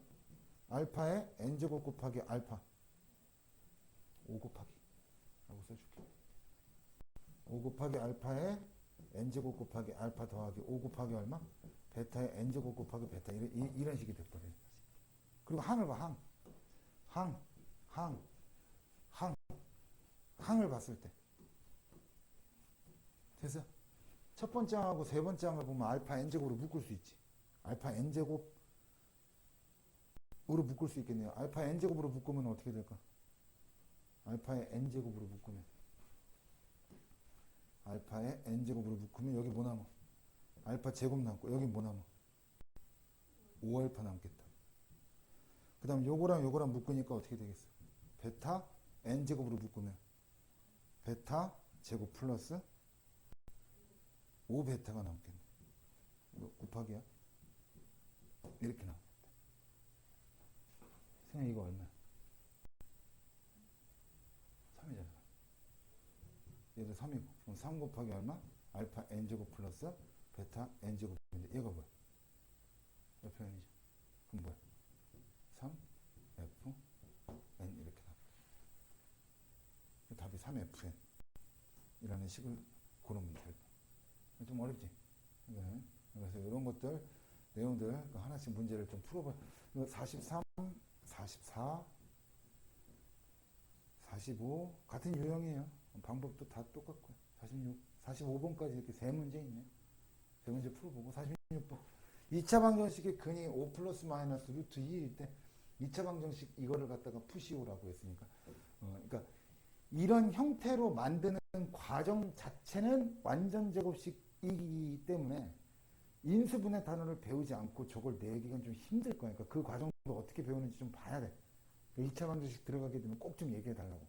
알파의 n제곱 곱하기 알파 5 곱하기 라고 써줄게. 5 곱하기 알파의 n제곱 곱하기 알파 더하기 5 곱하기 얼마? 베타의 n제곱 곱하기 베타, 이런 식이 돼버리는 거지. 그리고 항을 봐. 항을 봤을 때 됐어? 첫 번째 항하고 세 번째 항을 보면 알파 n제곱으로 묶을 수 있지. 알파 n제곱으로 묶을 수 있겠네요. 알파 n제곱으로 묶으면 어떻게 될까? 알파의 n제곱으로 묶으면 여기 뭐 남아? 알파 제곱 남고 여기 뭐 남아? 5알파 남겠다. 그 다음 요거랑 묶으니까 어떻게 되겠어? 베타 n제곱으로 묶으면 베타 제곱 플러스 5베타가 남겠네. 이거 곱하기야. 이렇게 나옵니다. 선생님 이거 얼마야? 3이잖아. 얘도 3이고 그럼 3 곱하기 얼마? 알파 n제곱 플러스 베타 n제곱인데 얘가 뭐야? 몇 표현이죠? 그럼 뭐야? 3f n 이렇게 나옵니다. 답이 3fn 이라는 식을 고르면 될 거야. 좀 어렵지? 그래서 이런 것들 내용들 하나씩 문제를 좀 풀어봐. 43, 44, 45 같은 유형이에요. 방법도 다 똑같고요. 46, 45번까지 이렇게 세 문제 있네요. 세 문제 풀어보고 46번 2차 방정식의 근이 5 플러스 마이너스 루트 2일 때 2차 방정식 이거를 갖다가 푸시오라고 했으니까 그러니까 이런 형태로 만드는 과정 자체는 완전 제곱식이기 때문에 인수분해 단어를 배우지 않고 저걸 내기가 좀 힘들 거니까 그러니까 그 과정도 어떻게 배우는지 좀 봐야 돼. 2차 방정식 들어가게 되면 꼭 좀 얘기해 달라고.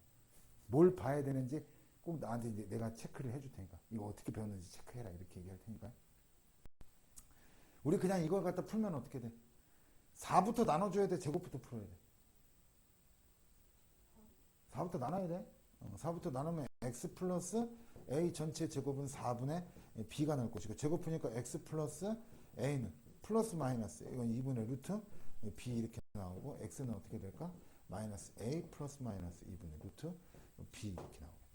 뭘 봐야 되는지 꼭 나한테 이제 내가 체크를 해줄 테니까 이거 어떻게 배웠는지 체크해라 이렇게 얘기할 테니까. 우리 그냥 이걸 갖다 풀면 어떻게 돼? 4부터 나눠줘야 돼? 제곱부터 풀어야 돼? 4부터 나눠야 돼? 4부터 나누면 x 플러스 a 전체 제곱은 4분의 b가 나올 것이고 제곱 푸니까 x 플러스 a는 플러스 마이너스 이건 2분의 루트 b 이렇게 나오고 x는 어떻게 될까? 마이너스 a 플러스 마이너스 2분의 루트 b 이렇게 나오겠다.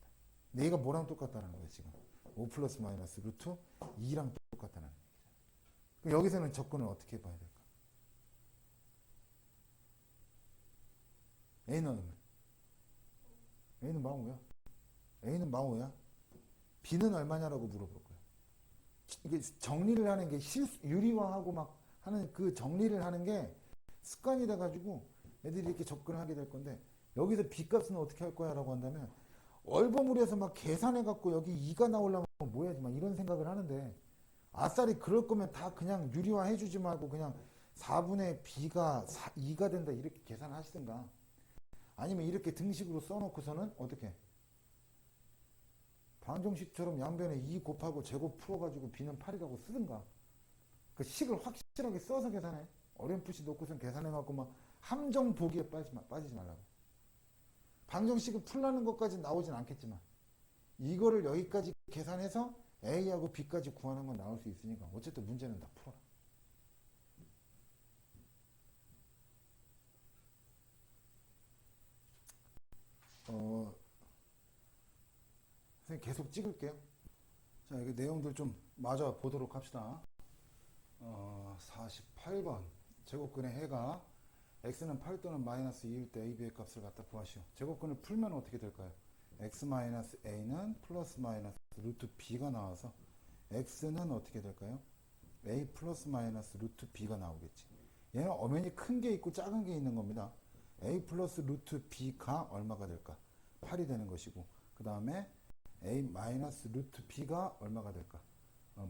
근데 얘가 뭐랑 똑같다는 거야 지금? 5 플러스 마이너스 루트 2랑 똑같다는 얘기죠. 그럼 여기서는 접근을 어떻게 봐야 될까? a는 얼마? a는 망호야. a는 망호야. b는 얼마냐라고 물어볼 거야. 이게 정리를 하는 게 유리화하고 막 하는 그 정리를 하는 게 습관이 돼가지고 애들이 이렇게 접근을 하게 될 건데 여기서 b 값은 어떻게 할 거야 라고 한다면 얼버무려서 막 계산해갖고 여기 2가 나오려면 뭐 해야지 막 이런 생각을 하는데 아싸리 그럴 거면 다 그냥 유리화 해주지 말고 그냥 4분의 b가 2가 된다 이렇게 계산하시든가 아니면 이렇게 등식으로 써놓고서는 어떻게 방정식처럼 양변에 2 곱하고 제곱 풀어가지고 b는 8이라고 쓰든가. 그 식을 확실하게 써서 계산해. 어렴풋이 놓고선 계산해갖고 막 함정 보기에 빠지지 말라고. 방정식을 풀라는 것까지 나오진 않겠지만 이거를 여기까지 계산해서 A하고 B까지 구하는 건 나올 수 있으니까 어쨌든 문제는 다 풀어라. 선생님 계속 찍을게요. 자, 이거 내용들 좀 마저 보도록 합시다. 48번 제곱근의 해가 x는 8 또는 마이너스 2일 때 a, b의 값을 갖다 구하시오. 제곱근을 풀면 어떻게 될까요? x 마이너스 a는 플러스 마이너스 루트 b가 나와서 x는 어떻게 될까요? a 플러스 마이너스 루트 b가 나오겠지. 얘는 엄연히 큰 게 있고 작은 게 있는 겁니다. a 플러스 루트 b가 얼마가 될까? 8이 되는 것이고, 그 다음에 a 마이너스 루트 b가 얼마가 될까?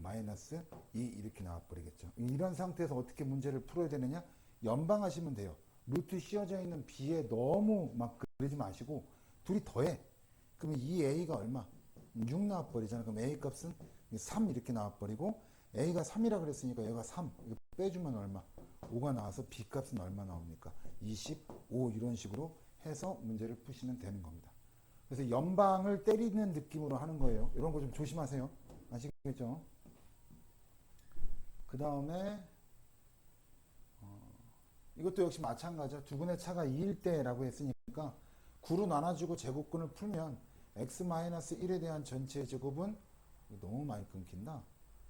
마이너스 2 이렇게 나와버리겠죠. 이런 상태에서 어떻게 문제를 풀어야 되느냐? 연방하시면 돼요. 루트 씌워져 있는 b에 너무 막 그러지 마시고 둘이 더해. 그러면 이 a가 얼마? 6 나와버리잖아. 그럼 a 값은 3 이렇게 나와버리고 a가 3이라 그랬으니까 얘가 3 이거 빼주면 얼마? 5가 나와서 b 값은 얼마 나옵니까? 25 이런 식으로 해서 문제를 푸시면 되는 겁니다. 그래서 연방을 때리는 느낌으로 하는 거예요. 이런 거 좀 조심하세요. 아시겠죠? 그 다음에 이것도 역시 마찬가지죠. 두 분의 차가 2일 때라고 했으니까 9로 나눠주고 제곱근을 풀면 x-1에 대한 전체 제곱은 너무 많이 끊긴다.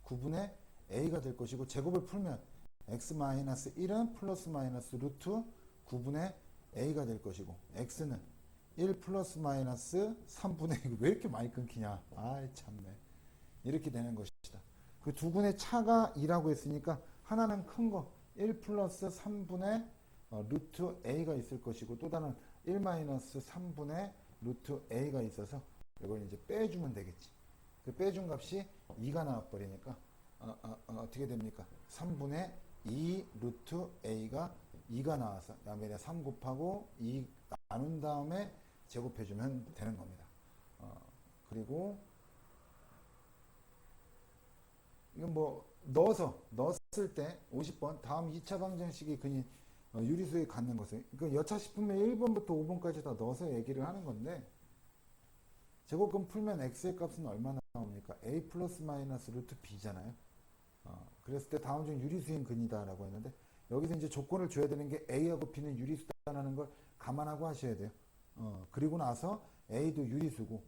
9분의 a가 될 것이고 제곱을 풀면 x-1은 플러스 마이너스 루트 9분의 a가 될 것이고 x는 1 플러스 마이너스 3분의 이거 왜 이렇게 많이 끊기냐. 아이 참네. 이렇게 되는 것이다. 그 두 분의 차가 2라고 했으니까 하나는 큰 거 1 플러스 3분의 루트 a가 있을 것이고 또 다른 1 마이너스 3분의 루트 a가 있어서 이걸 이제 빼주면 되겠지. 그 빼준 값이 2가 나와버리니까 어떻게 됩니까? 3분의 2 루트 a가 2가 나와서 그다음에 3 곱하고 2 나눈 다음에 제곱해주면 되는 겁니다. 그리고 이건 뭐 넣었을 때 50번 다음 2차 방정식이 그니 유리수에 갖는 것을 그러니까 여차식품에 1번부터 5번까지 다 넣어서 얘기를 하는 건데 제곱근 풀면 x의 값은 얼마나 나옵니까? a 플러스 마이너스 루트 b잖아요. 그랬을 때 다음 중 유리수인 근이다 라고 했는데 여기서 이제 조건을 줘야 되는 게 a하고 b는 유리수다라는 걸 감안하고 하셔야 돼요. 그리고 나서 a도 유리수고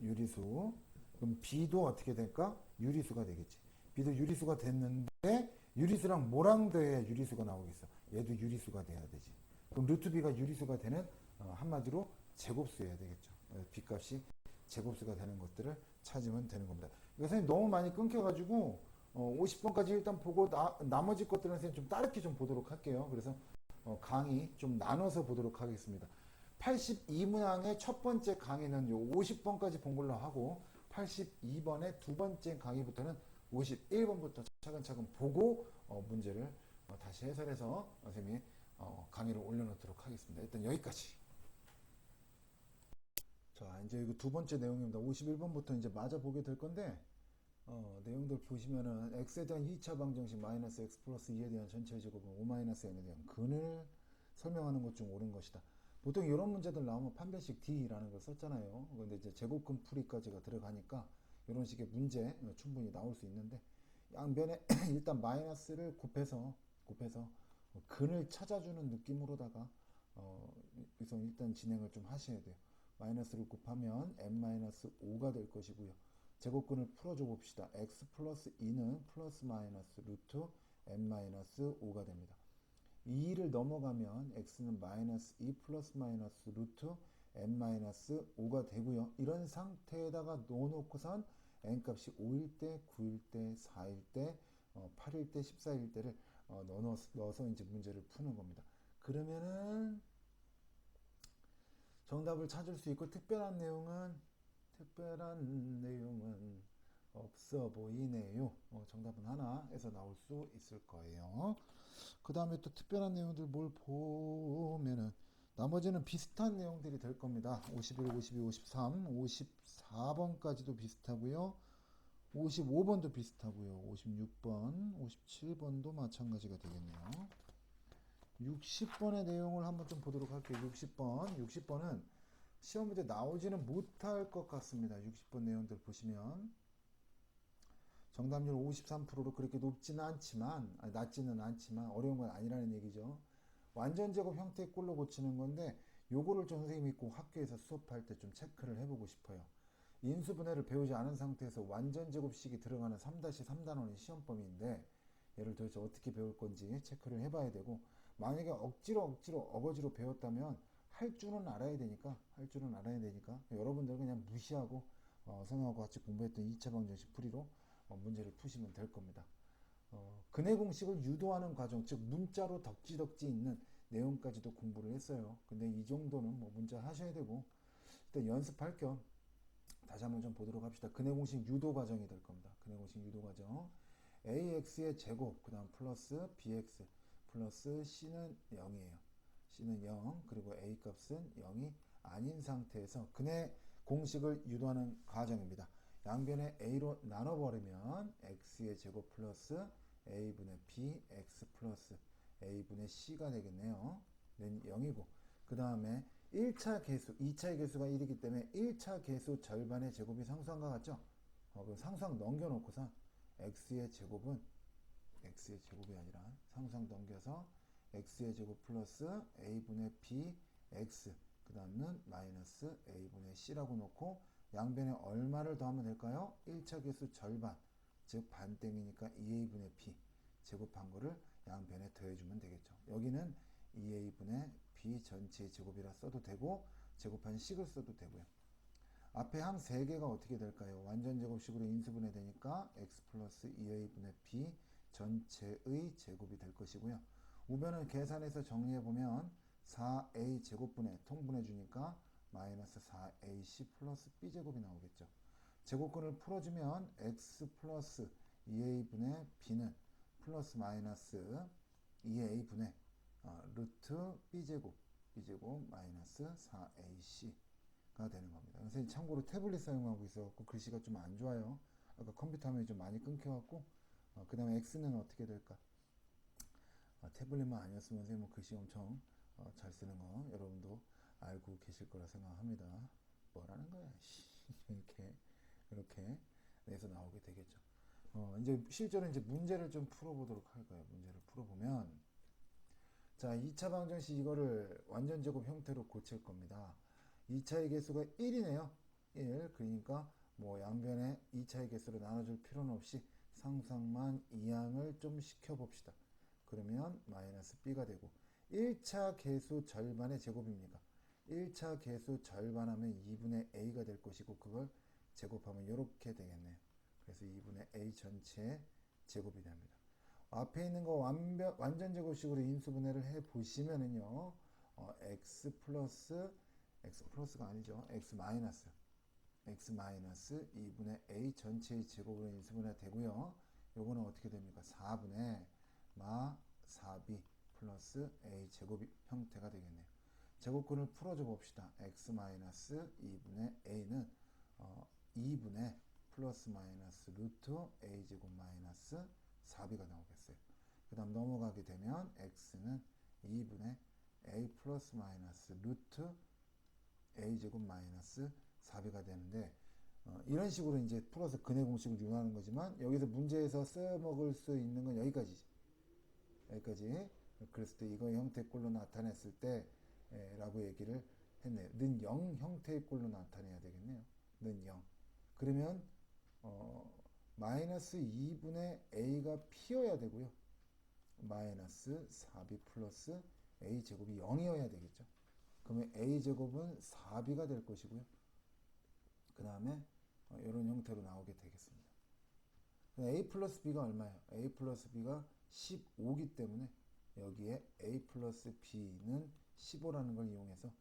유리수 그럼 b도 어떻게 될까? 유리수가 되겠지. b도 유리수가 됐는데 유리수랑 뭐랑 돼야 유리수가 나오겠어? 얘도 유리수가 돼야 되지. 그럼 루트 b가 유리수가 되는 한마디로 제곱수여야 되겠죠. b 값이 제곱수가 되는 것들을 찾으면 되는 겁니다. 이거 선생님 너무 많이 끊겨가지고 50번까지 일단 보고 나머지 것들은 선생님 좀 따르게 좀 보도록 할게요. 그래서 강의 좀 나눠서 보도록 하겠습니다. 82문항의 첫 번째 강의는 요 50번까지 본 걸로 하고 82번의 두 번째 강의부터는 51번부터 차근차근 보고 문제를 다시 해설해서 선생님이 강의를 올려놓도록 하겠습니다. 일단 여기까지. 자, 이제 이거 두 번째 내용입니다. 51번부터 이제 마저 보게 될 건데 내용들 보시면은 x에 대한 2차 방정식 마이너스 x 플러스 2에 대한 전체 제곱은 5 마이너스 n에 대한 근을 설명하는 것 중 옳은 것이다. 보통 이런 문제들 나오면 판별식 D라는 걸 썼잖아요. 근데 이제 제곱근 풀이까지가 들어가니까 이런 식의 문제 충분히 나올 수 있는데 양변에 일단 마이너스를 곱해서 근을 찾아주는 느낌으로다가 우선 일단 진행을 좀 하셔야 돼요. 마이너스를 곱하면 n-5가 될 것이고요. 제곱근을 풀어줘 봅시다. x 플러스 2는 플러스 마이너스 루트 n-5가 됩니다. 2를 넘어가면 x는 마이너스 2 플러스 마이너스 루트 n-5가 되고요. 이런 상태에다가 넣어놓고선 n값이 5일 때, 9일 때, 4일 때, 8일 때, 14일 때를 넣어서 이제 문제를 푸는 겁니다. 그러면은 정답을 찾을 수 있고 특별한 내용은 없어 보이네요. 정답은 하나에서 나올 수 있을 거예요. 그 다음에 또 특별한 내용들 뭘 보면은 나머지는 비슷한 내용들이 될 겁니다. 51, 52, 53, 54번까지도 비슷하고요. 55번도 비슷하고요. 56번, 57번도 마찬가지가 되겠네요. 60번의 내용을 한번 좀 보도록 할게요. 60번은 시험 문제 나오지는 못할 것 같습니다. 60번 내용들 보시면 정답률 53%로 그렇게 높지는 않지만, 낮지는 않지만 어려운 건 아니라는 얘기죠. 완전 제곱 형태의 꼴로 고치는 건데 요거를 좀 선생님이 꼭 학교에서 수업할 때 좀 체크를 해보고 싶어요. 인수분해를 배우지 않은 상태에서 완전 제곱식이 들어가는 3-3단원의 시험 범위인데 얘를 도대체 어떻게 배울 건지 체크를 해봐야 되고, 만약에 억지로 어거지로 배웠다면 할 줄은 알아야 되니까 여러분들 그냥 무시하고 선생님하고 같이 공부했던 2차 방정식 풀이로 문제를 푸시면 될 겁니다. 근해 공식을 유도하는 과정, 즉 문자로 덕지덕지 있는 내용까지도 공부를 했어요. 근데 이 정도는 뭐 문자 하셔야 되고, 일단 연습할 겸 다시 한번 좀 보도록 합시다. 근해 공식 유도 과정이 될 겁니다. 근해 공식 유도 과정. ax의 제곱, 그 다음 플러스 bx 플러스 c는 0이에요. c는 0, 그리고 a 값은 0이 아닌 상태에서 근해 공식을 유도하는 과정입니다. 양변에 a로 나눠버리면 x의 제곱 플러스 a분의 b, x 플러스 a분의 c가 되겠네요. 는 0이고, 그 다음에 1차 계수, 2차의 계수가 1이기 때문에 1차 계수 절반의 제곱이 상수함과 같죠? 그럼 상수함 넘겨놓고선 x의 제곱이 아니라 상수함 넘겨서 x의 제곱 플러스 a분의 b, x, 그 다음은 마이너스 a분의 c라고 놓고 양변에 얼마를 더하면 될까요? 1차 계수 절반, 즉 반땡이니까 2a분의 b 제곱한 거를 양변에 더해주면 되겠죠. 여기는 2a분의 b 전체의 제곱이라 써도 되고 제곱한 식을 써도 되고요. 앞에 항 3개가 어떻게 될까요? 완전 제곱식으로 인수분해 되니까 x 플러스 2a분의 b 전체의 제곱이 될 것이고요. 우변을 계산해서 정리해보면 4a 제곱분해 통분해 주니까 마이너스 4ac 플러스 b제곱이 나오겠죠. 제곱근을 풀어주면 x 플러스 2a분의 b는 플러스 마이너스 2a분의 루트 b제곱 마이너스 4ac가 되는 겁니다. 선생님 참고로 태블릿 사용하고 있어갖고 글씨가 좀 안 좋아요. 아까 컴퓨터 화면이 좀 많이 끊겨갖고 그 다음에 x는 어떻게 될까? 태블릿만 아니었으면 선생님 글씨 엄청 잘 쓰는 거 여러분도 알고 계실 거라 생각합니다. 뭐라는 거야? 이렇게 내서 나오게 되겠죠. 이제 실제로 이제 문제를 좀 풀어보도록 할 거예요. 문제를 풀어보면, 자, 2차 방정식 이거를 완전 제곱 형태로 고칠 겁니다. 2차의 개수가 1이네요. 1. 그러니까 뭐 양변에 2차의 개수로 나눠줄 필요는 없이 상상만 이항을 좀 시켜봅시다. 그러면 마이너스 b가 되고, 1차 개수 절반의 제곱입니까? 1차 개수 절반하면 2분의 a가 될 것이고, 그걸 제곱하면 이렇게 되겠네요. 그래서 2분의 a 전체 제곱이 됩니다. 앞에 있는 거 완전 제곱식으로 인수분해를 해 보시면은요, x 플러스가 아니죠. x 마이너스 2분의 a 전체의 제곱으로 인수분해 되고요. 요거는 어떻게 됩니까? 4분의 마 4b 플러스 a 제곱 형태가 되겠네요. 제곱근을 풀어줘 봅시다. x 마이너스 2분의 a는 2분의 플러스 마이너스 루트 a 제곱 마이너스 4b가 나오겠어요. 그 다음 넘어가게 되면 x는 2분의 a 플러스 마이너스 루트 a 제곱 마이너스 4b가 되는데, 이런 식으로 이제 풀어서 근해 공식을 이용하는 거지만 여기서 문제에서 써먹을 수 있는 건 여기까지. 그랬을 때 이거 형태의 꼴로 나타냈을 때 라고 얘기를 했네요. 는 0 형태의 꼴로 나타내야 되겠네요. 는 0. 그러면 마이너스 2분의 a가 p여야 되고요. 마이너스 4b 플러스 a 제곱이 0이어야 되겠죠. 그러면 a 제곱은 4b가 될 것이고요. 그 다음에 이런 형태로 나오게 되겠습니다. a 플러스 b가 얼마예요? a 플러스 b가 15기 때문에 여기에 a 플러스 b는 15라는 걸 이용해서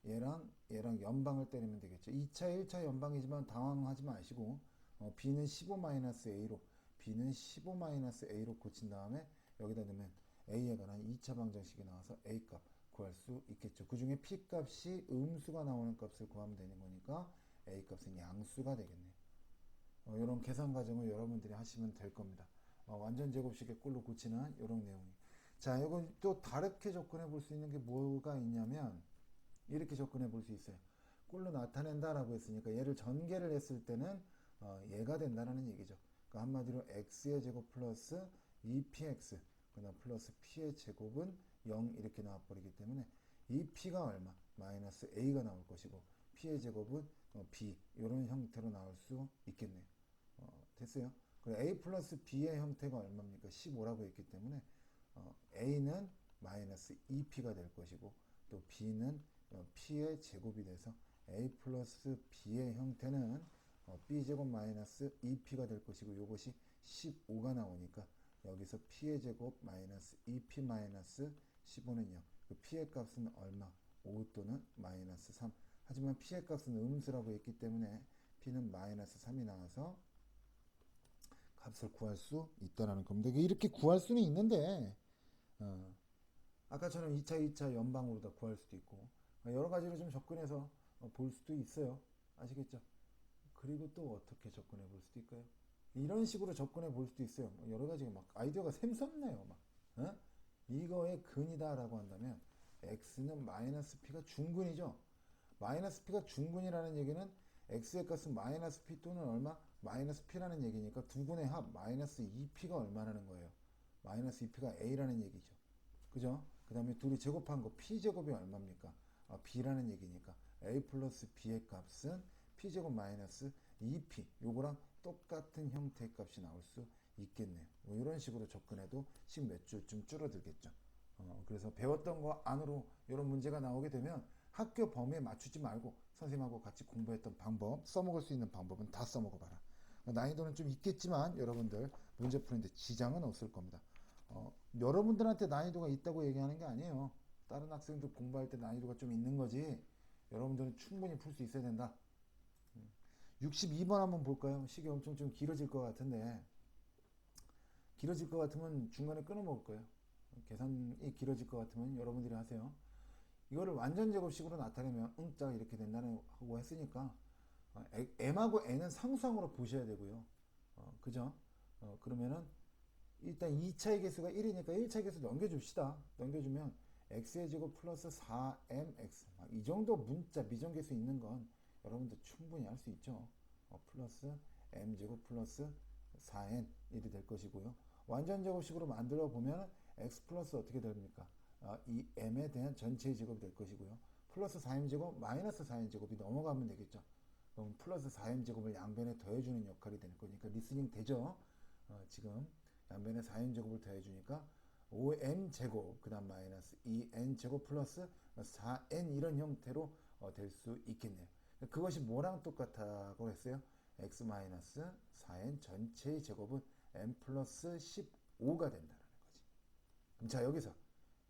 얘랑 연방을 때리면 되겠죠. 2차 1차 연방이지만 당황하지 마시고 b는 15-a로 b는 15-a로 고친 다음에 여기다 넣으면 a에 관한 2차 방정식이 나와서 a 값 구할 수 있겠죠. 그 중에 p 값이 음수가 나오는 값을 구하면 되는 거니까 a 값은 양수가 되겠네요. 이런 계산 과정을 여러분들이 하시면 될 겁니다. 완전 제곱식의 꼴로 고치는 이런 내용이. 자, 이건 또 다르게 접근해 볼 수 있는 게 뭐가 있냐면 이렇게 접근해 볼 수 있어요. 꼴로 나타낸다라고 했으니까 얘를 전개를 했을 때는 얘가 된다는 얘기죠. 그러니까 한마디로 x의 제곱 플러스 2px 그다음 플러스 p의 제곱은 0 이렇게 나와버리기 때문에 이 p가 얼마? 마이너스 a가 나올 것이고 p의 제곱은 b 이런 형태로 나올 수 있겠네요. 됐어요? 그리고 a 플러스 b의 형태가 얼마입니까? 15라고 했기 때문에 a는 마이너스 2p가 될 것이고 또 b는 p의 제곱이 돼서 a 플러스 b의 형태는 b제곱 마이너스 2p가 될 것이고 이것이 15가 나오니까 여기서 p의 제곱 마이너스 2p 마이너스 15는 0. 그 p의 값은 얼마? 5 또는 마이너스 3. 하지만 p의 값은 음수라고 했기 때문에 p는 마이너스 3이 나와서 값을 구할 수 있다는 겁니다. 이렇게 구할 수는 있는데 아까처럼 2차, 2차 연방으로 다 구할 수도 있고 여러 가지로 좀 접근해서 볼 수도 있어요. 아시겠죠? 그리고 또 어떻게 접근해 볼 수도 있까요? 이런 식으로 접근해 볼 수도 있어요. 여러 가지가 막 아이디어가 샘솟네요. 막 이거의 근이다라고 한다면 x는 마이너스 p가 중근이죠. 마이너스 p가 중근이라는 얘기는 x의 값은 마이너스 p 또는 얼마? 마이너스 p라는 얘기니까 두 군의 합 마이너스 2p가 얼마라는 거예요. 마이너스 2p가 a라는 얘기죠. 그죠? 그 다음에 둘이 제곱한 거 p제곱이 얼마입니까? b라는 얘기니까 a 플러스 b의 값은 p제곱 마이너스 2p 요거랑 똑같은 형태의 값이 나올 수 있겠네요. 뭐 이런 식으로 접근해도 식 몇 줄쯤 줄어들겠죠. 그래서 배웠던 거 안으로 이런 문제가 나오게 되면 학교 범위에 맞추지 말고 선생님하고 같이 공부했던 방법, 써먹을 수 있는 방법은 다 써먹어봐라. 난이도는 좀 있겠지만 여러분들 문제 푸는데 지장은 없을 겁니다. 여러분들한테 난이도가 있다고 얘기하는 게 아니에요. 다른 학생들 공부할 때 난이도가 좀 있는 거지. 여러분들은 충분히 풀 수 있어야 된다. 62번 한번 볼까요? 시계 엄청 좀 길어질 것 같은데 길어질 것 같으면 중간에 끊어먹을 거예요. 계산이 길어질 것 같으면 여러분들이 하세요. 이거를 완전 제곱식으로 나타내면 응자가 이렇게 된다는 하고 했으니까 m하고 n은 상수항으로 보셔야 되고요. 그죠? 그러면은 일단 2차의 개수가 1이니까 1차 개수 넘겨줍시다. 넘겨주면 x의 제곱 플러스 4mx 이 정도 문자 미정계수 있는 건 여러분들 충분히 할 수 있죠. 플러스 m제곱 플러스 4n 일이 될 것이고요. 완전 제곱식으로 만들어 보면 x 플러스 어떻게 됩니까? 이 m에 대한 전체의 제곱이 될 것이고요. 플러스 4m제곱 마이너스 4n제곱이 넘어가면 되겠죠. 그럼 플러스 4m제곱을 양변에 더해주는 역할이 될 거니까 리스닝 되죠. 지금 양변에 4n제곱을 더해주니까 5m제곱 그 다음 마이너스 2n제곱 플러스 4n 이런 형태로 될 수 있겠네요. 그것이 뭐랑 똑같다고 했어요? x 마이너스 4n 전체의 제곱은 n 플러스 15가 된다는 거지. 그럼 자 여기서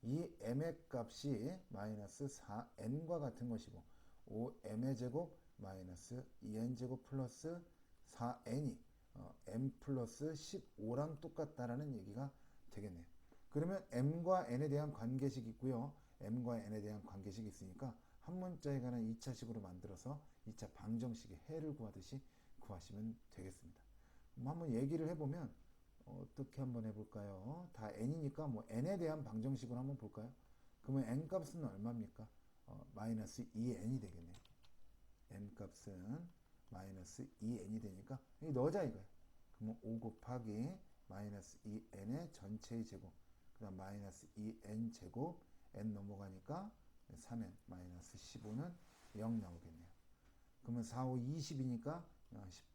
이 m의 값이 마이너스 4n과 같은 것이고 5m의 제곱 마이너스 2n 제곱 플러스 4n이 m 플러스 15랑 똑같다라는 얘기가 되겠네요. 그러면 m과 n에 대한 관계식이 있고요. m과 n에 대한 관계식이 있으니까 한 문자에 관한 2차식으로 만들어서 2차 방정식의 해를 구하듯이 구하시면 되겠습니다. 한번 얘기를 해보면 어떻게 한번 해볼까요? 다 n이니까 뭐 n에 대한 방정식으로 한번 볼까요? 그러면 n 값은 얼마입니까? 마이너스 2n이 되겠네요. n 값은 마이너스 2n이 되니까 여기 넣어자 이거예요. 그러면 5 곱하기 마이너스 2n의 전체의 제곱 그 다음 마이너스 2n 제곱 n 넘어가니까 3n 마이너스 15는 0 나오겠네요. 그러면 4, 5, 20이니까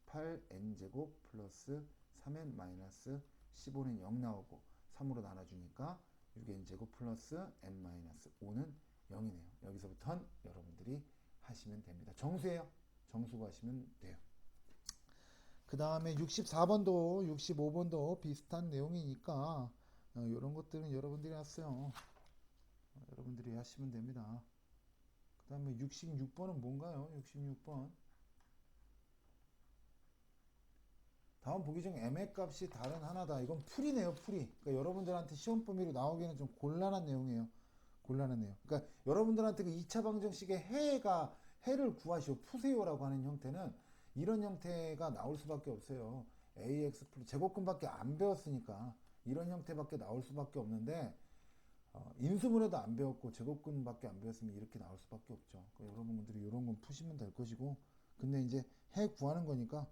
18n 제곱 플러스 3n 마이너스 15는 0 나오고 3으로 나눠주니까 6n 제곱 플러스 n 마이너스 5는 0이네요. 여기서부터는 여러분들이 하시면 됩니다. 정수예요. 정수 구하시면 돼요. 그 다음에 64번도 65번도 비슷한 내용이니까 이런 것들은 여러분들이 하세요. 여러분들이 하시면 됩니다. 그 다음에 66번은 뭔가요? 66번 다음 보기 중 m의 값이 다른 하나다. 이건 풀이네요. 풀이. 그러니까 여러분들한테 시험 범위로 나오기에는 좀 곤란한 내용이에요. 곤란하네요. 그러니까 여러분들한테 그 2차 방정식의 해를 구하시오, 푸세요라고 하는 형태는 이런 형태가 나올 수밖에 없어요. ax 플러스 제곱근밖에 안 배웠으니까 이런 형태밖에 나올 수밖에 없는데 인수분해도 안 배웠고 제곱근밖에 안 배웠으면 이렇게 나올 수밖에 없죠. 그러니까 여러분들이 이런 건 푸시면 될 것이고, 근데 이제 해 구하는 거니까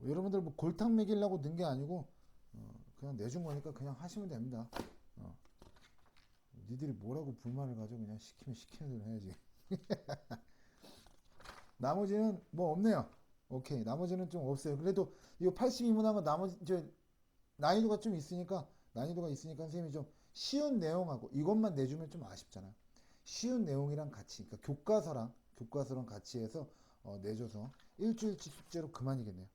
여러분들 뭐 골탕 먹이려고 넣은 게 아니고 그냥 내준 거니까 그냥 하시면 됩니다. 니들이 뭐라고 불만을 가지고 그냥 시키면 시키는 대로 해야지. 나머지는 뭐 없네요. 오케이. 나머지는 좀 없어요. 그래도 이거 82문항은 나머지 난이도가 있으니까 선생님이 좀 쉬운 내용하고 이것만 내주면 좀 아쉽잖아요. 쉬운 내용이랑 같이, 그러니까 교과서랑 같이 해서 내줘서 일주일치 숙제로 그만이겠네요.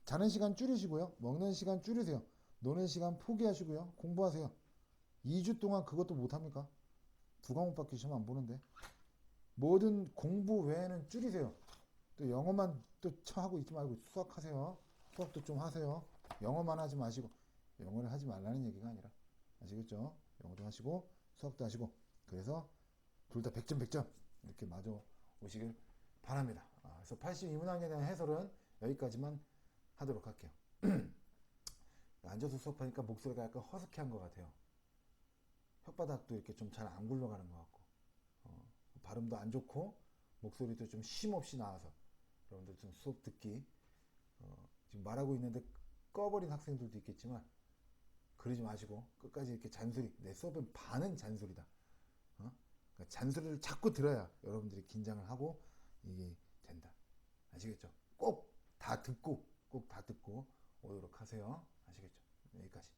자는 시간 줄이시고요. 먹는 시간 줄이세요. 노는 시간 포기하시고요. 공부하세요. 2주 동안 그것도 못합니까? 두 과목밖에 시험 안 보는데. 뭐든 공부 외에는 줄이세요. 또 영어만 또 하고 있지 말고 수학하세요. 수학도 좀 하세요. 영어만 하지 마시고, 영어를 하지 말라는 얘기가 아니라, 아시겠죠? 영어도 하시고 수학도 하시고, 그래서 둘 다 100점 100점 이렇게 맞아 오시길 바랍니다. 그래서 82문항에 대한 해설은 여기까지만 하도록 할게요. 앉아서 수업하니까 목소리가 약간 허스키한 것 같아요. 혓바닥도 이렇게 좀 잘 안 굴러가는 것 같고, 발음도 안 좋고 목소리도 좀 쉼없이 나와서 여러분들 좀 수업 듣기, 지금 말하고 있는데 꺼버린 학생들도 있겠지만 그러지 마시고 끝까지 이렇게 잔소리, 내 수업은 반은 잔소리다. 그러니까 잔소리를 자꾸 들어야 여러분들이 긴장을 하고 이게 된다. 아시겠죠? 꼭 다 듣고 오도록 하세요. 아시겠죠? 여기까지.